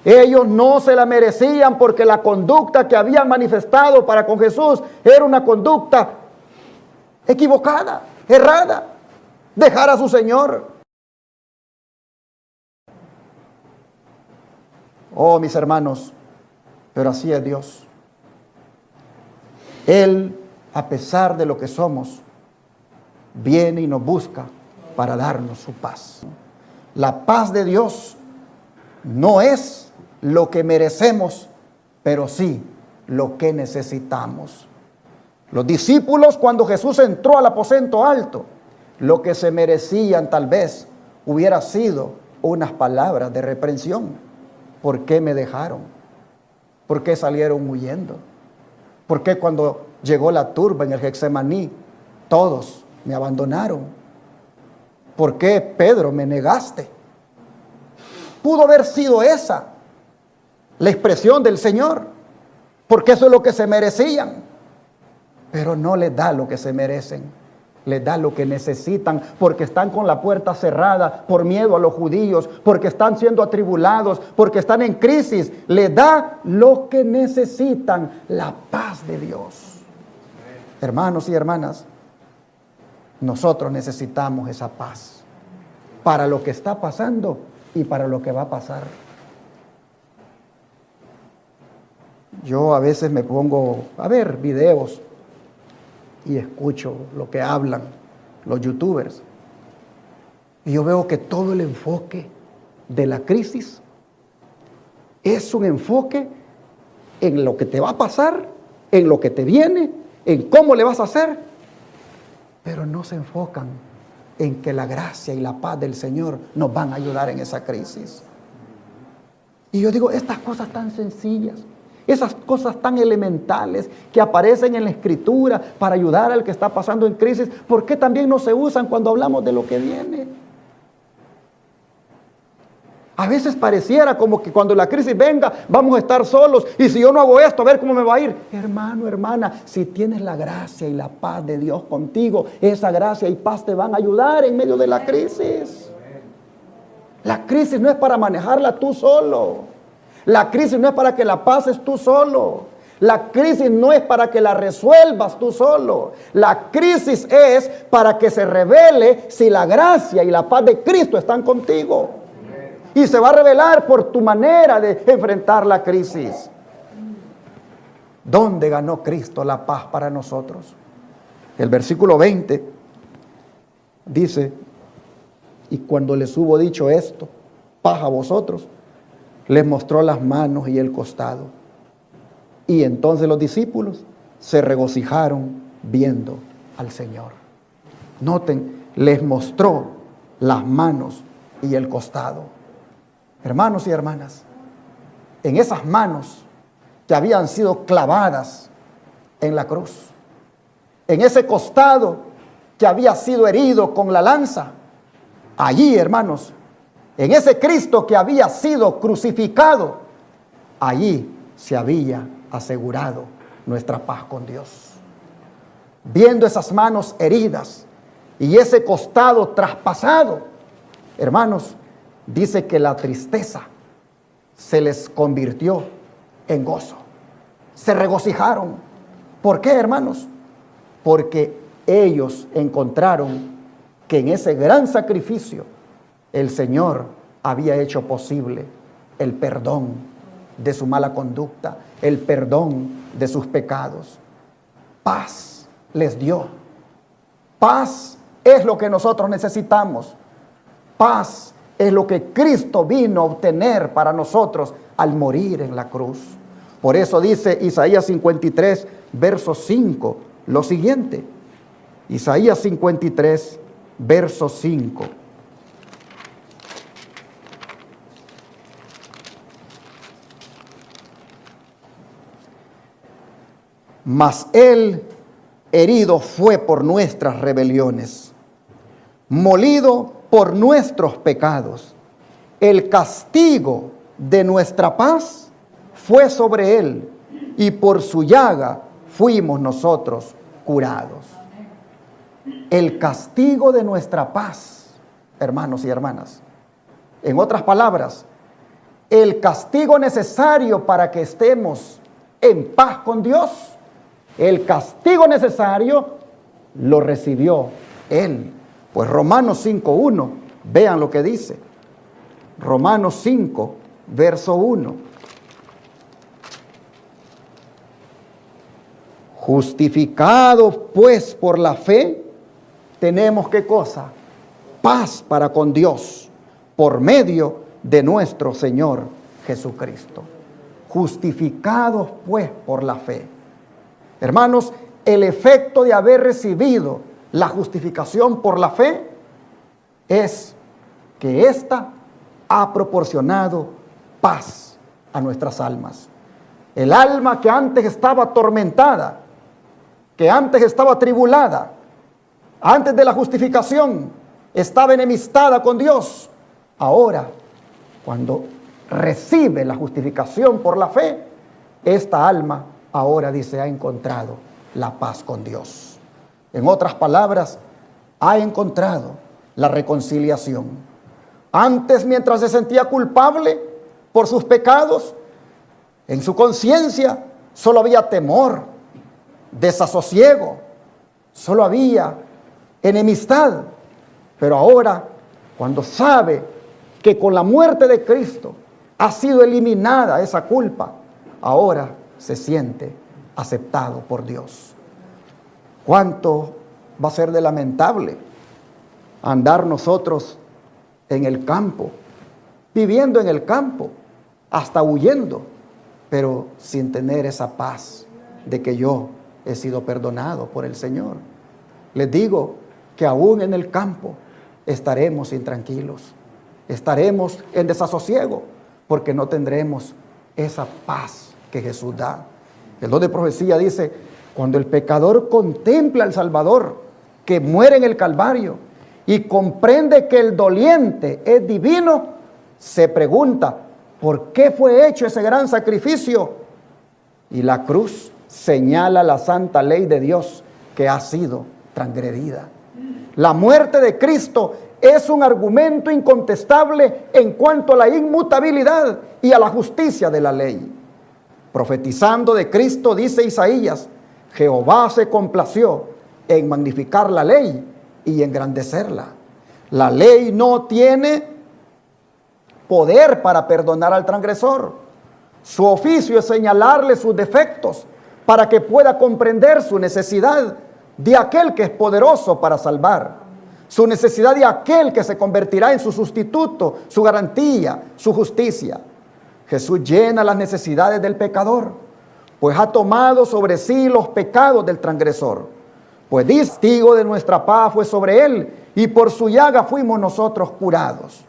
Ellos no se la merecían porque la conducta que habían manifestado para con Jesús era una conducta equivocada, errada. Dejar a su Señor. Oh, mis hermanos, pero así es Dios. Él, a pesar de lo que somos, viene y nos busca para darnos su paz. La paz de Dios no es lo que merecemos, pero sí lo que necesitamos. Los discípulos, cuando Jesús entró al aposento alto, lo que se merecían tal vez hubiera sido unas palabras de reprensión. ¿Por qué me dejaron? ¿Por qué salieron huyendo? ¿Por qué cuando llegó la turba en el Getsemaní, todos me abandonaron? ¿Por qué, Pedro, me negaste? Pudo haber sido esa la expresión del Señor, porque eso es lo que se merecían. Pero no les da lo que se merecen, les da lo que necesitan, porque están con la puerta cerrada por miedo a los judíos, porque están siendo atribulados, porque están en crisis. Les da lo que necesitan, la paz de Dios. Hermanos y hermanas, nosotros necesitamos esa paz para lo que está pasando y para lo que va a pasar. Yo a veces me pongo a ver videos y escucho lo que hablan los youtubers. Y yo veo que todo el enfoque de la crisis es un enfoque en lo que te va a pasar, en lo que te viene, en cómo le vas a hacer, pero no se enfocan en que la gracia y la paz del Señor nos van a ayudar en esa crisis. Y yo digo, estas cosas tan sencillas, esas cosas tan elementales que aparecen en la Escritura para ayudar al que está pasando en crisis, ¿por qué también no se usan cuando hablamos de lo que viene? A veces pareciera como que cuando la crisis venga vamos a estar solos, y si yo no hago esto, a ver cómo me va a ir. Hermano, hermana, si tienes la gracia y la paz de Dios contigo, esa gracia y paz te van a ayudar en medio de la crisis. La crisis no es para manejarla tú solo. La crisis no es para que la pases tú solo. La crisis no es para que la resuelvas tú solo. La crisis es para que se revele si la gracia y la paz de Cristo están contigo. Y se va a revelar por tu manera de enfrentar la crisis. ¿Dónde ganó Cristo la paz para nosotros? El versículo 20 dice: y cuando les hubo dicho esto, paz a vosotros, les mostró las manos y el costado. Y entonces los discípulos se regocijaron viendo al Señor. Noten, les mostró las manos y el costado. Hermanos y hermanas, en esas manos que habían sido clavadas en la cruz, en ese costado que había sido herido con la lanza, allí, hermanos, en ese Cristo que había sido crucificado, allí se había asegurado nuestra paz con Dios. Viendo esas manos heridas y ese costado traspasado, hermanos, dice que la tristeza se les convirtió en gozo. Se regocijaron. ¿Por qué, hermanos? Porque ellos encontraron que en ese gran sacrificio el Señor había hecho posible el perdón de su mala conducta, el perdón de sus pecados. Paz les dio. Paz es lo que nosotros necesitamos. Paz es lo que Cristo vino a obtener para nosotros al morir en la cruz. Por eso dice Isaías 53, verso 5, lo siguiente. Isaías 53, verso 5. mas Él herido fue por nuestras rebeliones, molido por nuestros pecados. El castigo de nuestra paz fue sobre Él, y por su llaga fuimos nosotros curados. El castigo de nuestra paz, hermanos y hermanas. En otras palabras, el castigo necesario para que estemos en paz con Dios, el castigo necesario lo recibió Él. Pues Romanos 5:1, vean lo que dice. Romanos 5, verso 1. Justificado pues por la fe, tenemos ¿qué cosa? Paz para con Dios, por medio de nuestro Señor Jesucristo. Justificados pues por la fe. Hermanos, el efecto de haber recibido la justificación por la fe es que ésta ha proporcionado paz a nuestras almas. El alma que antes estaba atormentada, que antes estaba atribulada, antes de la justificación estaba enemistada con Dios, ahora, cuando recibe la justificación por la fe, esta alma ahora dice ha encontrado la paz con Dios. En otras palabras, ha encontrado la reconciliación. Antes, mientras se sentía culpable por sus pecados, en su conciencia solo había temor, desasosiego, solo había enemistad. Pero ahora, cuando sabe que con la muerte de Cristo ha sido eliminada esa culpa, ahora se siente aceptado por Dios. ¿Cuánto va a ser de lamentable andar nosotros en el campo, viviendo en el campo, hasta huyendo, pero sin tener esa paz de que yo he sido perdonado por el Señor? Les digo que aún en el campo estaremos intranquilos, estaremos en desasosiego, porque no tendremos esa paz que Jesús da. El don de profecía dice: cuando el pecador contempla al Salvador que muere en el Calvario y comprende que el doliente es divino, se pregunta: ¿por qué fue hecho ese gran sacrificio? Y la cruz señala la santa ley de Dios que ha sido transgredida. La muerte de Cristo es un argumento incontestable en cuanto a la inmutabilidad y a la justicia de la ley. Profetizando de Cristo, dice Isaías: Jehová se complació en magnificar la ley y engrandecerla. La ley no tiene poder para perdonar al transgresor. Su oficio es señalarle sus defectos para que pueda comprender su necesidad de aquel que es poderoso para salvar, su necesidad de aquel que se convertirá en su sustituto, su garantía, su justicia. Jesús llena las necesidades del pecador, pues ha tomado sobre sí los pecados del transgresor. Pues testigo de nuestra paz fue sobre él, y por su llaga fuimos nosotros curados.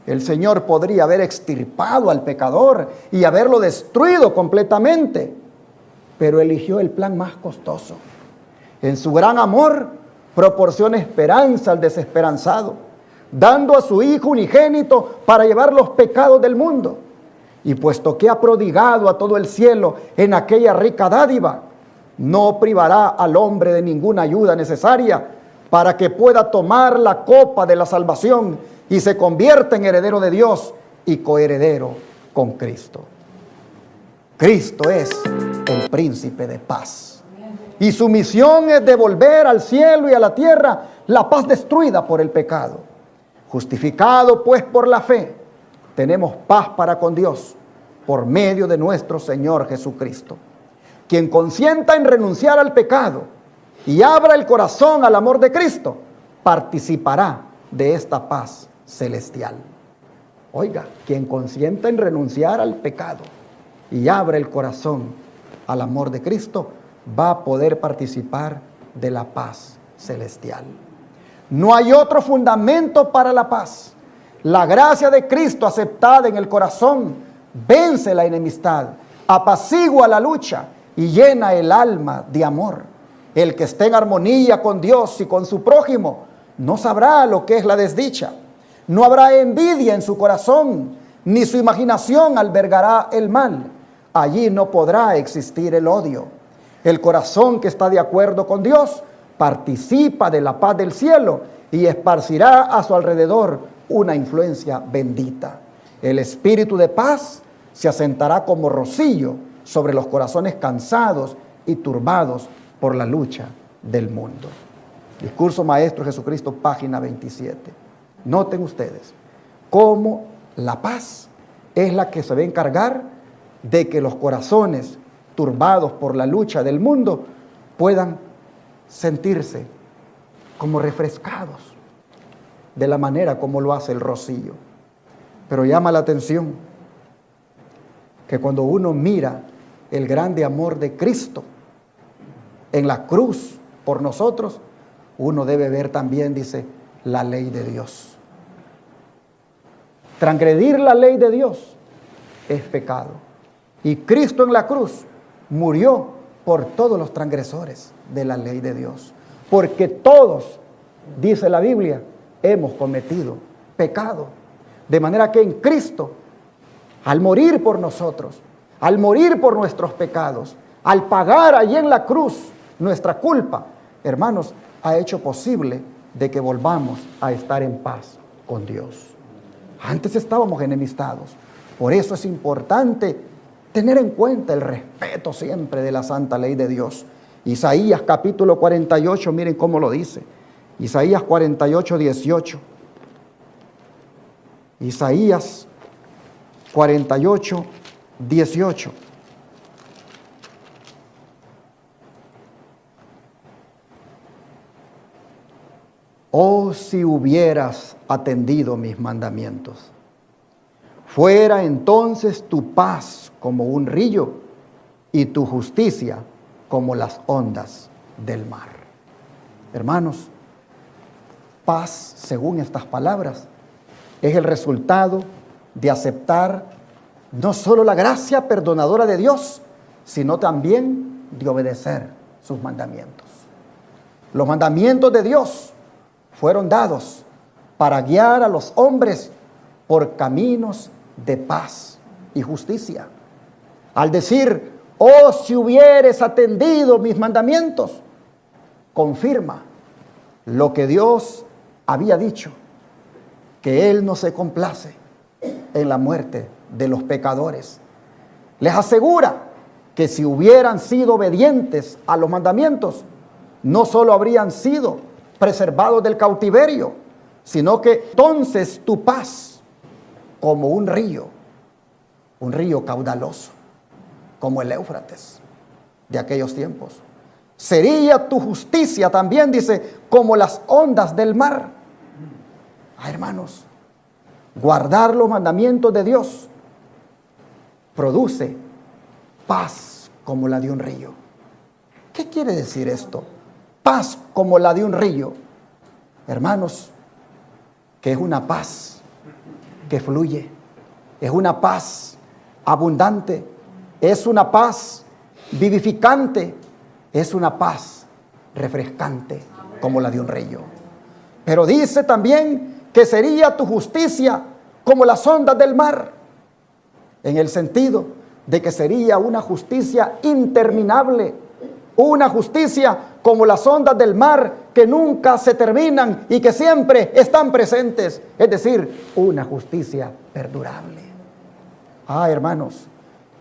El Señor podría haber extirpado al pecador y haberlo destruido completamente, pero eligió el plan más costoso. En su gran amor, proporciona esperanza al desesperanzado, dando a su Hijo unigénito para llevar los pecados del mundo. Y puesto que ha prodigado a todo el cielo en aquella rica dádiva, no privará al hombre de ninguna ayuda necesaria para que pueda tomar la copa de la salvación y se convierta en heredero de Dios y coheredero con Cristo. Cristo es el príncipe de paz. Y su misión es devolver al cielo y a la tierra la paz destruida por el pecado. Justificado pues por la fe, tenemos paz para con Dios por medio de nuestro Señor Jesucristo. Quien consienta en renunciar al pecado y abra el corazón al amor de Cristo, participará de esta paz celestial. Oiga, quien consienta en renunciar al pecado y abre el corazón al amor de Cristo, va a poder participar de la paz celestial. No hay otro fundamento para la paz. La gracia de Cristo aceptada en el corazón vence la enemistad, apacigua la lucha y llena el alma de amor. El que esté en armonía con Dios y con su prójimo no sabrá lo que es la desdicha. No habrá envidia en su corazón, ni su imaginación albergará el mal. Allí no podrá existir el odio. El corazón que está de acuerdo con Dios participa de la paz del cielo y esparcirá a su alrededor una influencia bendita. El espíritu de paz se asentará como rocío sobre los corazones cansados y turbados por la lucha del mundo. Discurso Maestro Jesucristo, página 27. Noten ustedes cómo la paz es la que se va a encargar de que los corazones turbados por la lucha del mundo puedan sentirse como refrescados de la manera como lo hace el rocío. Pero llama la atención que cuando uno mira el grande amor de Cristo en la cruz por nosotros, uno debe ver también, dice, la ley de Dios. Transgredir la ley de Dios es pecado. Y Cristo en la cruz murió por todos los transgresores de la ley de Dios. Porque todos, dice la Biblia, hemos cometido pecado. De manera que en Cristo, al morir por nosotros, al morir por nuestros pecados, al pagar allí en la cruz nuestra culpa, hermanos, ha hecho posible de que volvamos a estar en paz con Dios. Antes estábamos enemistados. Por eso es importante tener en cuenta el respeto siempre de la santa ley de Dios. Isaías capítulo 48, miren cómo lo dice. Isaías 48, 18. Isaías 48, 18. Oh, si hubieras atendido mis mandamientos, fuera entonces tu paz como un río y tu justicia como las ondas del mar. Hermanos, paz, según estas palabras, es el resultado de aceptar no solo la gracia perdonadora de Dios, sino también de obedecer sus mandamientos. Los mandamientos de Dios fueron dados para guiar a los hombres por caminos de paz y justicia. Al decir, oh, si hubieres atendido mis mandamientos, confirma lo que Dios había dicho, que Él no se complace en la muerte de los pecadores. Les asegura que si hubieran sido obedientes a los mandamientos, no solo habrían sido preservados del cautiverio, sino que entonces tu paz, como un río caudaloso, como el Éufrates de aquellos tiempos, sería tu justicia también, dice, como las ondas del mar. Hermanos, guardar los mandamientos de Dios produce paz como la de un río. ¿Qué quiere decir esto? Paz como la de un río. Hermanos, que es una paz que fluye, es una paz abundante, es una paz vivificante, es una paz refrescante como la de un río. Pero dice también que sería tu justicia como las ondas del mar, en el sentido de que sería una justicia interminable, una justicia como las ondas del mar que nunca se terminan y que siempre están presentes, es decir, una justicia perdurable. Hermanos,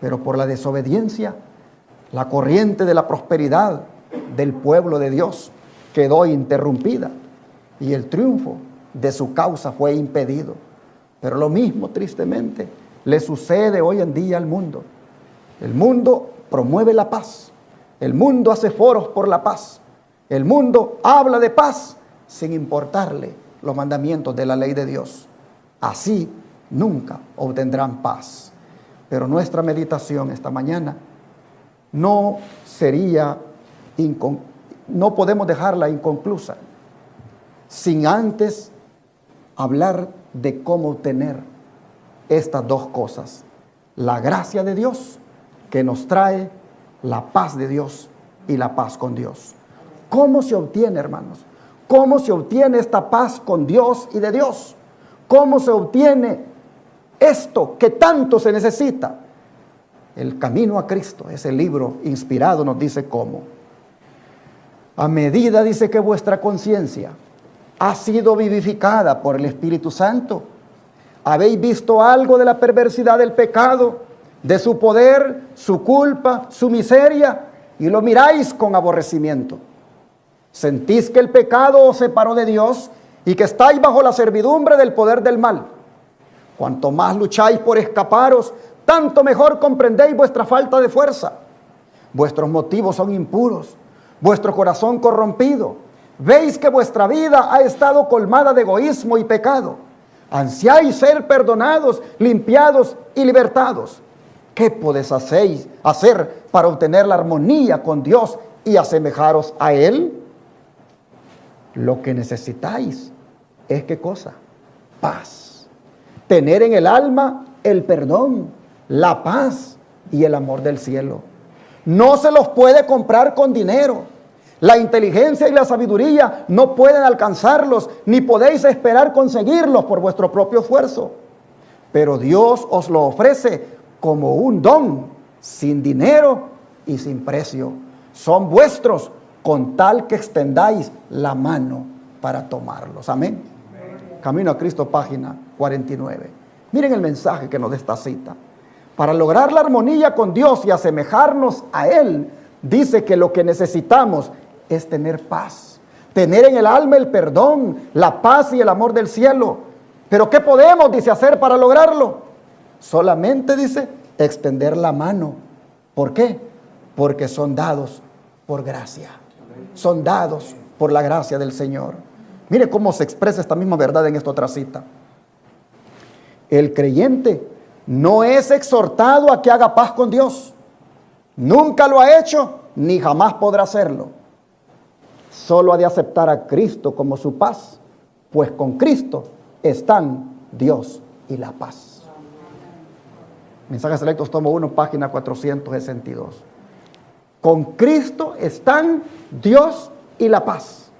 pero por la desobediencia, la corriente de la prosperidad del pueblo de Dios quedó interrumpida y el triunfo de su causa fue impedido. Pero lo mismo, tristemente, le sucede hoy en día al mundo. El mundo promueve la paz. El mundo hace foros por la paz. El mundo habla de paz sin importarle los mandamientos de la ley de Dios. Así nunca obtendrán paz. Pero nuestra meditación esta mañana no podemos dejarla inconclusa sin antes hablar de cómo obtener estas dos cosas. La gracia de Dios que nos trae la paz de Dios y la paz con Dios. ¿Cómo se obtiene, hermanos? ¿Cómo se obtiene esta paz con Dios y de Dios? ¿Cómo se obtiene esto que tanto se necesita? El camino a Cristo, ese libro inspirado nos dice cómo. A medida, dice, que vuestra conciencia ha sido vivificada por el Espíritu Santo, habéis visto algo de la perversidad del pecado, de su poder, su culpa, su miseria, y lo miráis con aborrecimiento. Sentís que el pecado os separó de Dios y que estáis bajo la servidumbre del poder del mal. Cuanto más lucháis por escaparos, tanto mejor comprendéis vuestra falta de fuerza. Vuestros motivos son impuros, vuestro corazón corrompido. Veis que vuestra vida ha estado colmada de egoísmo y pecado. Ansiáis ser perdonados, limpiados y libertados. ¿Qué podéis hacer para obtener la armonía con Dios y asemejaros a Él? Lo que necesitáis es, ¿qué cosa? Paz. Tener en el alma el perdón, la paz y el amor del cielo. No se los puede comprar con dinero. La inteligencia y la sabiduría no pueden alcanzarlos, ni podéis esperar conseguirlos por vuestro propio esfuerzo. Pero Dios os lo ofrece como un don, sin dinero y sin precio. Son vuestros con tal que extendáis la mano para tomarlos. Amén. Camino a Cristo, página 49. Miren el mensaje que nos da esta cita. Para lograr la armonía con Dios y asemejarnos a Él, dice que lo que necesitamos es tener paz. Tener en el alma el perdón, la paz y el amor del cielo. Pero ¿qué podemos, dice, hacer para lograrlo? Solamente, dice, extender la mano. ¿Por qué? Porque son dados por gracia. Son dados por la gracia del Señor. Mire cómo se expresa esta misma verdad en esta otra cita. El creyente no es exhortado a que haga paz con Dios. Nunca lo ha hecho, ni jamás podrá hacerlo. Solo ha de aceptar a Cristo como su paz, pues con Cristo están Dios y la paz. Mensajes Selectos, tomo 1, página 462. Con Cristo están Dios y la paz.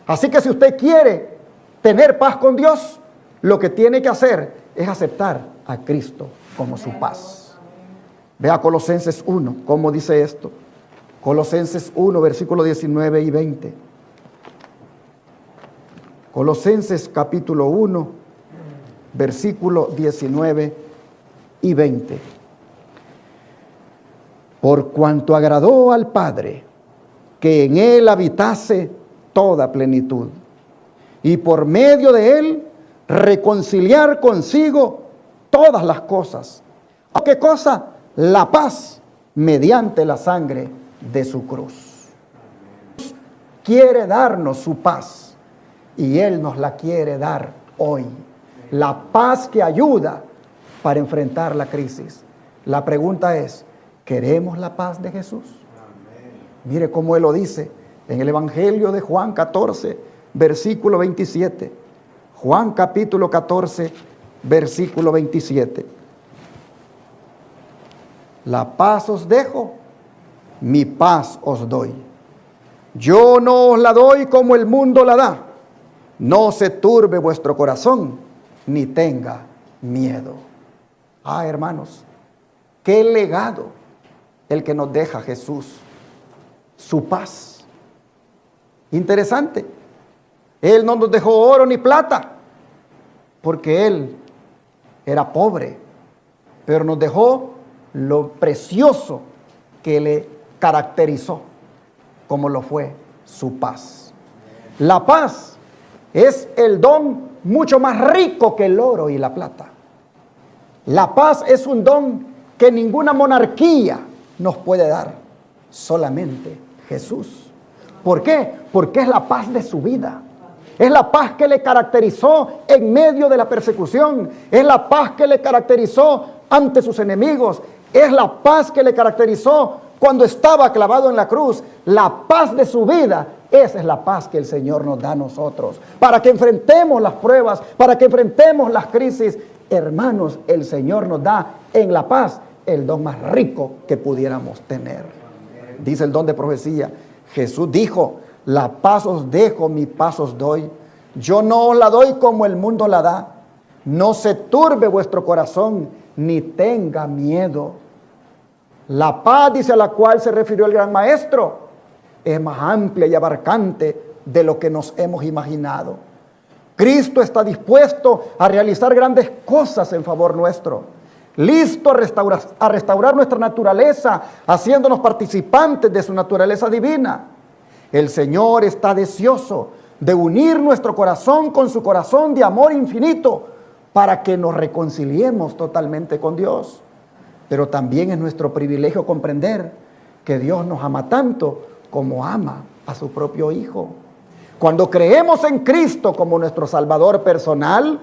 Así que si usted quiere tener paz con Dios, lo que tiene que hacer es aceptar a Cristo como su paz. Vea Colosenses 1, ¿cómo dice esto? Colosenses 1, versículos 19 y 20. Colosenses capítulo 1, versículo 19 y 20. Por cuanto agradó al Padre que en Él habitase toda plenitud, y por medio de Él reconciliar consigo todas las cosas. ¿Qué cosa? La paz mediante la sangre de su cruz. Dios quiere darnos su paz y Él nos la quiere dar hoy. La paz que ayuda para enfrentar la crisis. La pregunta es, ¿queremos la paz de Jesús? Mire cómo Él lo dice en el Evangelio de Juan 14, versículo 27. Juan capítulo 14, versículo 27. La paz os dejo, mi paz os doy. Yo no os la doy como el mundo la da. No se turbe vuestro corazón, ni tenga miedo. Ah, hermanos, qué legado el que nos deja Jesús. Su paz. Interesante. Él no nos dejó oro ni plata, porque Él era pobre, pero nos dejó lo precioso que le caracterizó, como lo fue su paz. La paz es el don mucho más rico que el oro y la plata. La paz es un don que ninguna monarquía nos puede dar, solamente Jesús. ¿Por qué? Porque es la paz de su vida. Es la paz que le caracterizó en medio de la persecución. Es la paz que le caracterizó ante sus enemigos. Es la paz que le caracterizó cuando estaba clavado en la cruz. La paz de su vida. Esa es la paz que el Señor nos da a nosotros. Para que enfrentemos las pruebas, para que enfrentemos las crisis. Hermanos, el Señor nos da en la paz el don más rico que pudiéramos tener. dice el don de profecía. Jesús dijo, la paz os dejo, mi paz os doy. Yo no os la doy como el mundo la da. No se turbe vuestro corazón, ni tenga miedo. La paz, dice, a la cual se refirió el gran maestro, es más amplia y abarcante de lo que nos hemos imaginado. Cristo está dispuesto a realizar grandes cosas en favor nuestro, listo a restaurar nuestra naturaleza, haciéndonos participantes de su naturaleza divina. El Señor está deseoso de unir nuestro corazón con su corazón de amor infinito para que nos reconciliemos totalmente con Dios. Pero también es nuestro privilegio comprender que Dios nos ama tanto como ama a su propio Hijo. Cuando creemos en Cristo como nuestro Salvador personal,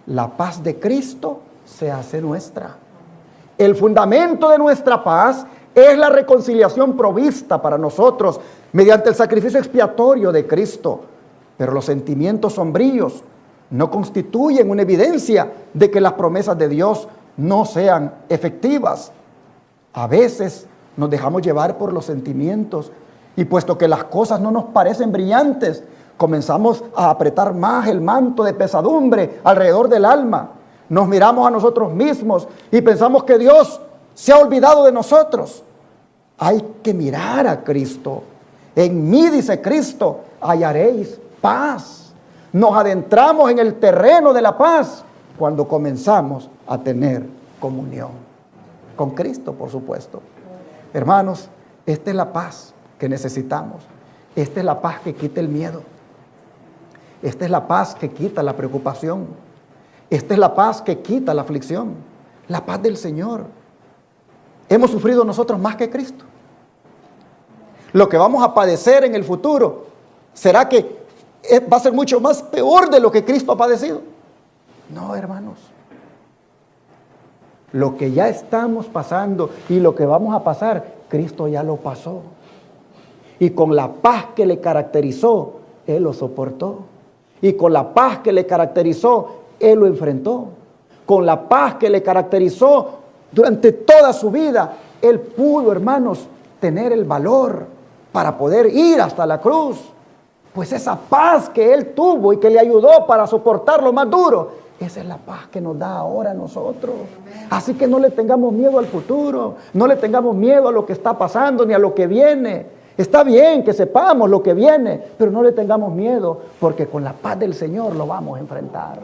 la paz de Cristo se hace nuestra. El fundamento de nuestra paz es la reconciliación provista para nosotros mediante el sacrificio expiatorio de Cristo. Pero los sentimientos sombríos no constituyen una evidencia de que las promesas de Dios no sean efectivas. A veces nos dejamos llevar por los sentimientos y puesto que las cosas no nos parecen brillantes, comenzamos a apretar más el manto de pesadumbre alrededor del alma. Nos miramos a nosotros mismos y pensamos que Dios se ha olvidado de nosotros. Hay que mirar a Cristo. En mí, dice Cristo, hallaréis paz. Nos adentramos en el terreno de la paz cuando comenzamos a tener comunión con Cristo, por supuesto. Hermanos, esta es la paz que necesitamos. Esta es la paz que quita el miedo. Esta es la paz que quita la preocupación. Esta es la paz que quita la aflicción. La paz del Señor. Hemos sufrido nosotros más que Cristo. Lo que vamos a padecer en el futuro, ¿será que va a ser mucho más peor de lo que Cristo ha padecido? No, hermanos. Lo que ya estamos pasando y lo que vamos a pasar, Cristo ya lo pasó. Y con la paz que le caracterizó, Él lo soportó. Y con la paz que le caracterizó, Él lo enfrentó. Con la paz que le caracterizó durante toda su vida, Él pudo, hermanos, tener el valor para poder ir hasta la cruz. Pues esa paz que Él tuvo y que le ayudó para soportar lo más duro, esa es la paz que nos da ahora a nosotros. Así que no le tengamos miedo al futuro, no le tengamos miedo a lo que está pasando ni a lo que viene. Está bien que sepamos lo que viene, pero no le tengamos miedo, porque con la paz del Señor lo vamos a enfrentar.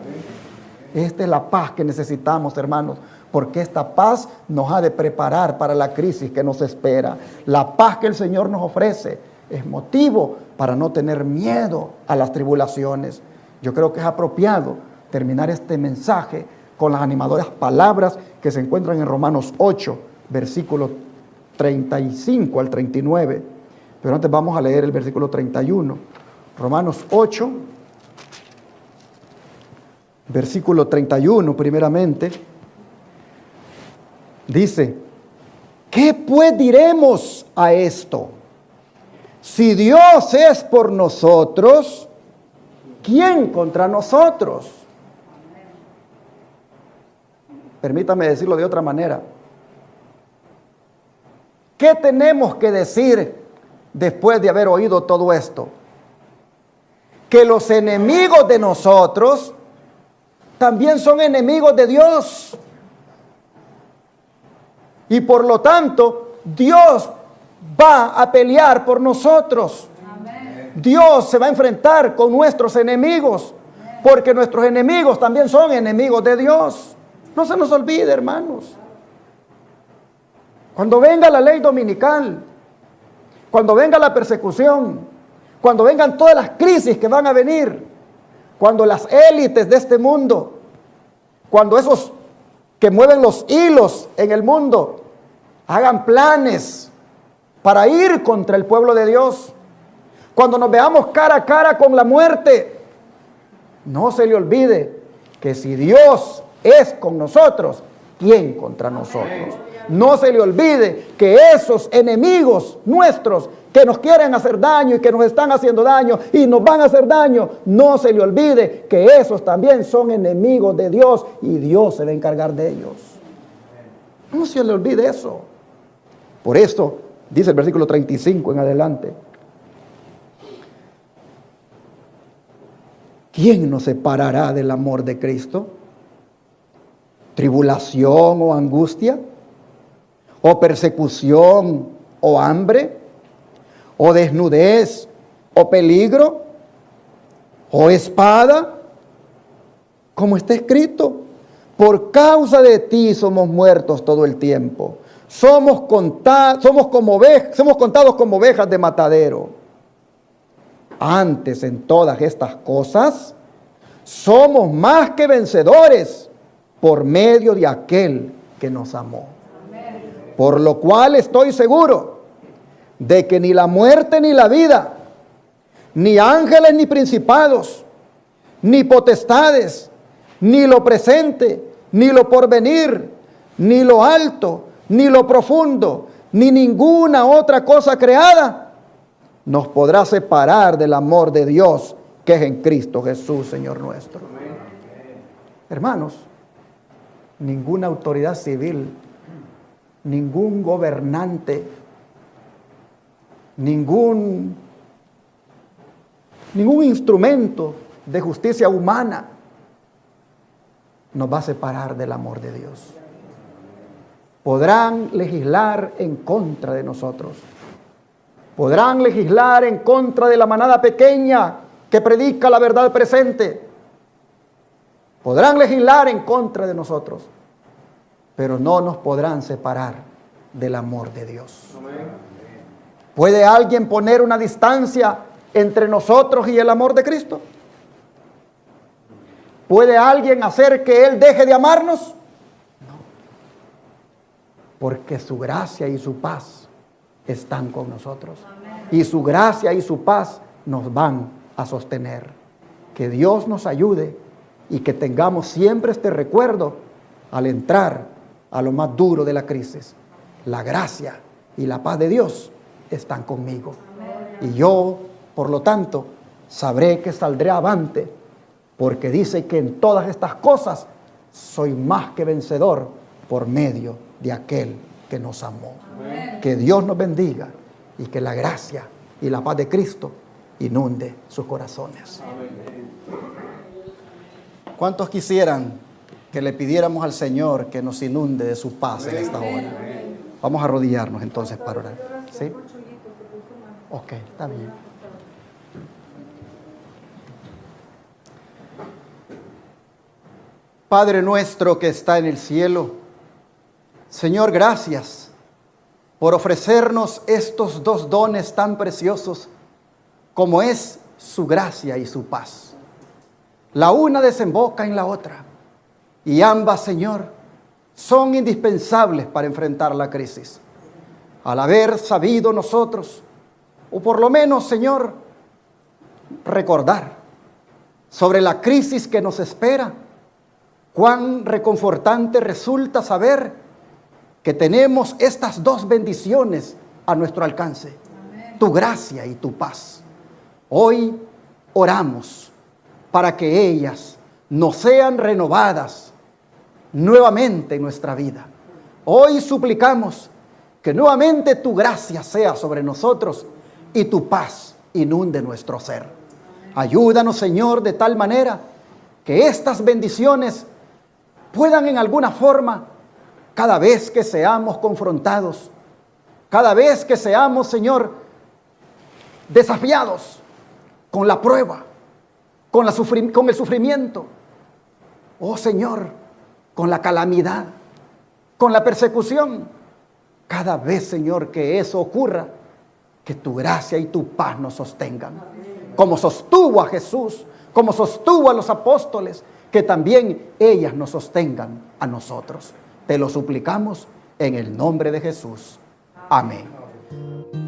Esta es la paz que necesitamos, hermanos, porque esta paz nos ha de preparar para la crisis que nos espera. La paz que el Señor nos ofrece es motivo para no tener miedo a las tribulaciones. Yo creo que es apropiado terminar este mensaje con las animadoras palabras que se encuentran en Romanos 8, versículos 35 al 39. Pero antes vamos a leer el versículo 31. Romanos 8, versículo 31 primeramente. Dice, ¿qué pues diremos a esto? Si Dios es por nosotros, ¿quién contra nosotros? Permítame decirlo de otra manera. ¿Qué tenemos que decir después de haber oído todo esto? Que los enemigos de nosotros también son enemigos de Dios. Y por lo tanto, Dios va a pelear por nosotros. Amén. Dios se va a enfrentar con nuestros enemigos, porque nuestros enemigos también son enemigos de Dios. No se nos olvide, hermanos. Cuando venga la ley dominical, cuando venga la persecución, cuando vengan todas las crisis que van a venir, cuando las élites de este mundo, cuando esos que mueven los hilos en el mundo hagan planes para ir contra el pueblo de Dios, cuando nos veamos cara a cara con la muerte, no se le olvide que si Dios es con nosotros, ¿quién contra nosotros? No se le olvide que esos enemigos nuestros que nos quieren hacer daño y que nos están haciendo daño y nos van a hacer daño, no se le olvide que esos también son enemigos de Dios y Dios se va a encargar de ellos. No se le olvide eso. Por eso Dice el versículo 35 en adelante. ¿Quién nos separará del amor de Cristo? ¿Tribulación o angustia? ¿O persecución o hambre? ¿O desnudez o peligro? ¿O espada? Como está escrito, por causa de ti somos muertos todo el tiempo. Somos contados como ovejas de matadero. Antes, en todas estas cosas, somos más que vencedores por medio de aquel que nos amó. Por lo cual estoy seguro de que ni la muerte ni la vida, ni ángeles ni principados, ni potestades, ni lo presente, ni lo porvenir, ni lo alto, ni lo profundo, ni ninguna otra cosa creada nos podrá separar del amor de Dios que es en Cristo Jesús, Señor nuestro. Amén. Hermanos, ninguna autoridad civil, ningún gobernante, ningún instrumento de justicia humana nos va a separar del amor de Dios. Podrán legislar en contra de nosotros. Podrán legislar en contra de la manada pequeña que predica la verdad presente. Podrán legislar en contra de nosotros, pero no nos podrán separar del amor de Dios. ¿Puede alguien poner una distancia entre nosotros y el amor de Cristo? ¿Puede alguien hacer que Él deje de amarnos? No. Porque su gracia y su paz están con nosotros. Y su gracia y su paz nos van a sostener. Que Dios nos ayude y que tengamos siempre este recuerdo al entrar a lo más duro de la crisis. La gracia y la paz de Dios están conmigo. Y yo, por lo tanto, sabré que saldré avante, porque dice que en todas estas cosas soy más que vencedor por medio de aquel que nos amó. Amén. Que Dios nos bendiga y que la gracia y la paz de Cristo inunde sus corazones. Amén. ¿Cuántos quisieran que le pidiéramos al Señor que nos inunde de su paz en esta hora? Vamos a arrodillarnos entonces para orar. ¿Sí? Ok, está bien. Padre nuestro que está en el cielo, Señor, gracias por ofrecernos estos dos dones tan preciosos como es su gracia y su paz. La una desemboca en la otra y ambas, Señor, son indispensables para enfrentar la crisis. Al haber sabido nosotros, o por lo menos, Señor, recordar sobre la crisis que nos espera, cuán reconfortante resulta saber que tenemos estas dos bendiciones a nuestro alcance. Amén. Tu gracia y tu paz. Hoy oramos para que ellas nos sean renovadas nuevamente en nuestra vida. Hoy suplicamos que nuevamente tu gracia sea sobre nosotros y tu paz inunde nuestro ser. Ayúdanos, Señor, de tal manera que estas bendiciones puedan en alguna forma, cada vez que seamos confrontados, cada vez que seamos, Señor, desafiados con la prueba, con el sufrimiento, oh Señor, con la calamidad, con la persecución, cada vez, Señor, que eso ocurra, que tu gracia y tu paz nos sostengan, como sostuvo a Jesús, como sostuvo a los apóstoles, que también ellas nos sostengan a nosotros. Te lo suplicamos en el nombre de Jesús. Amén.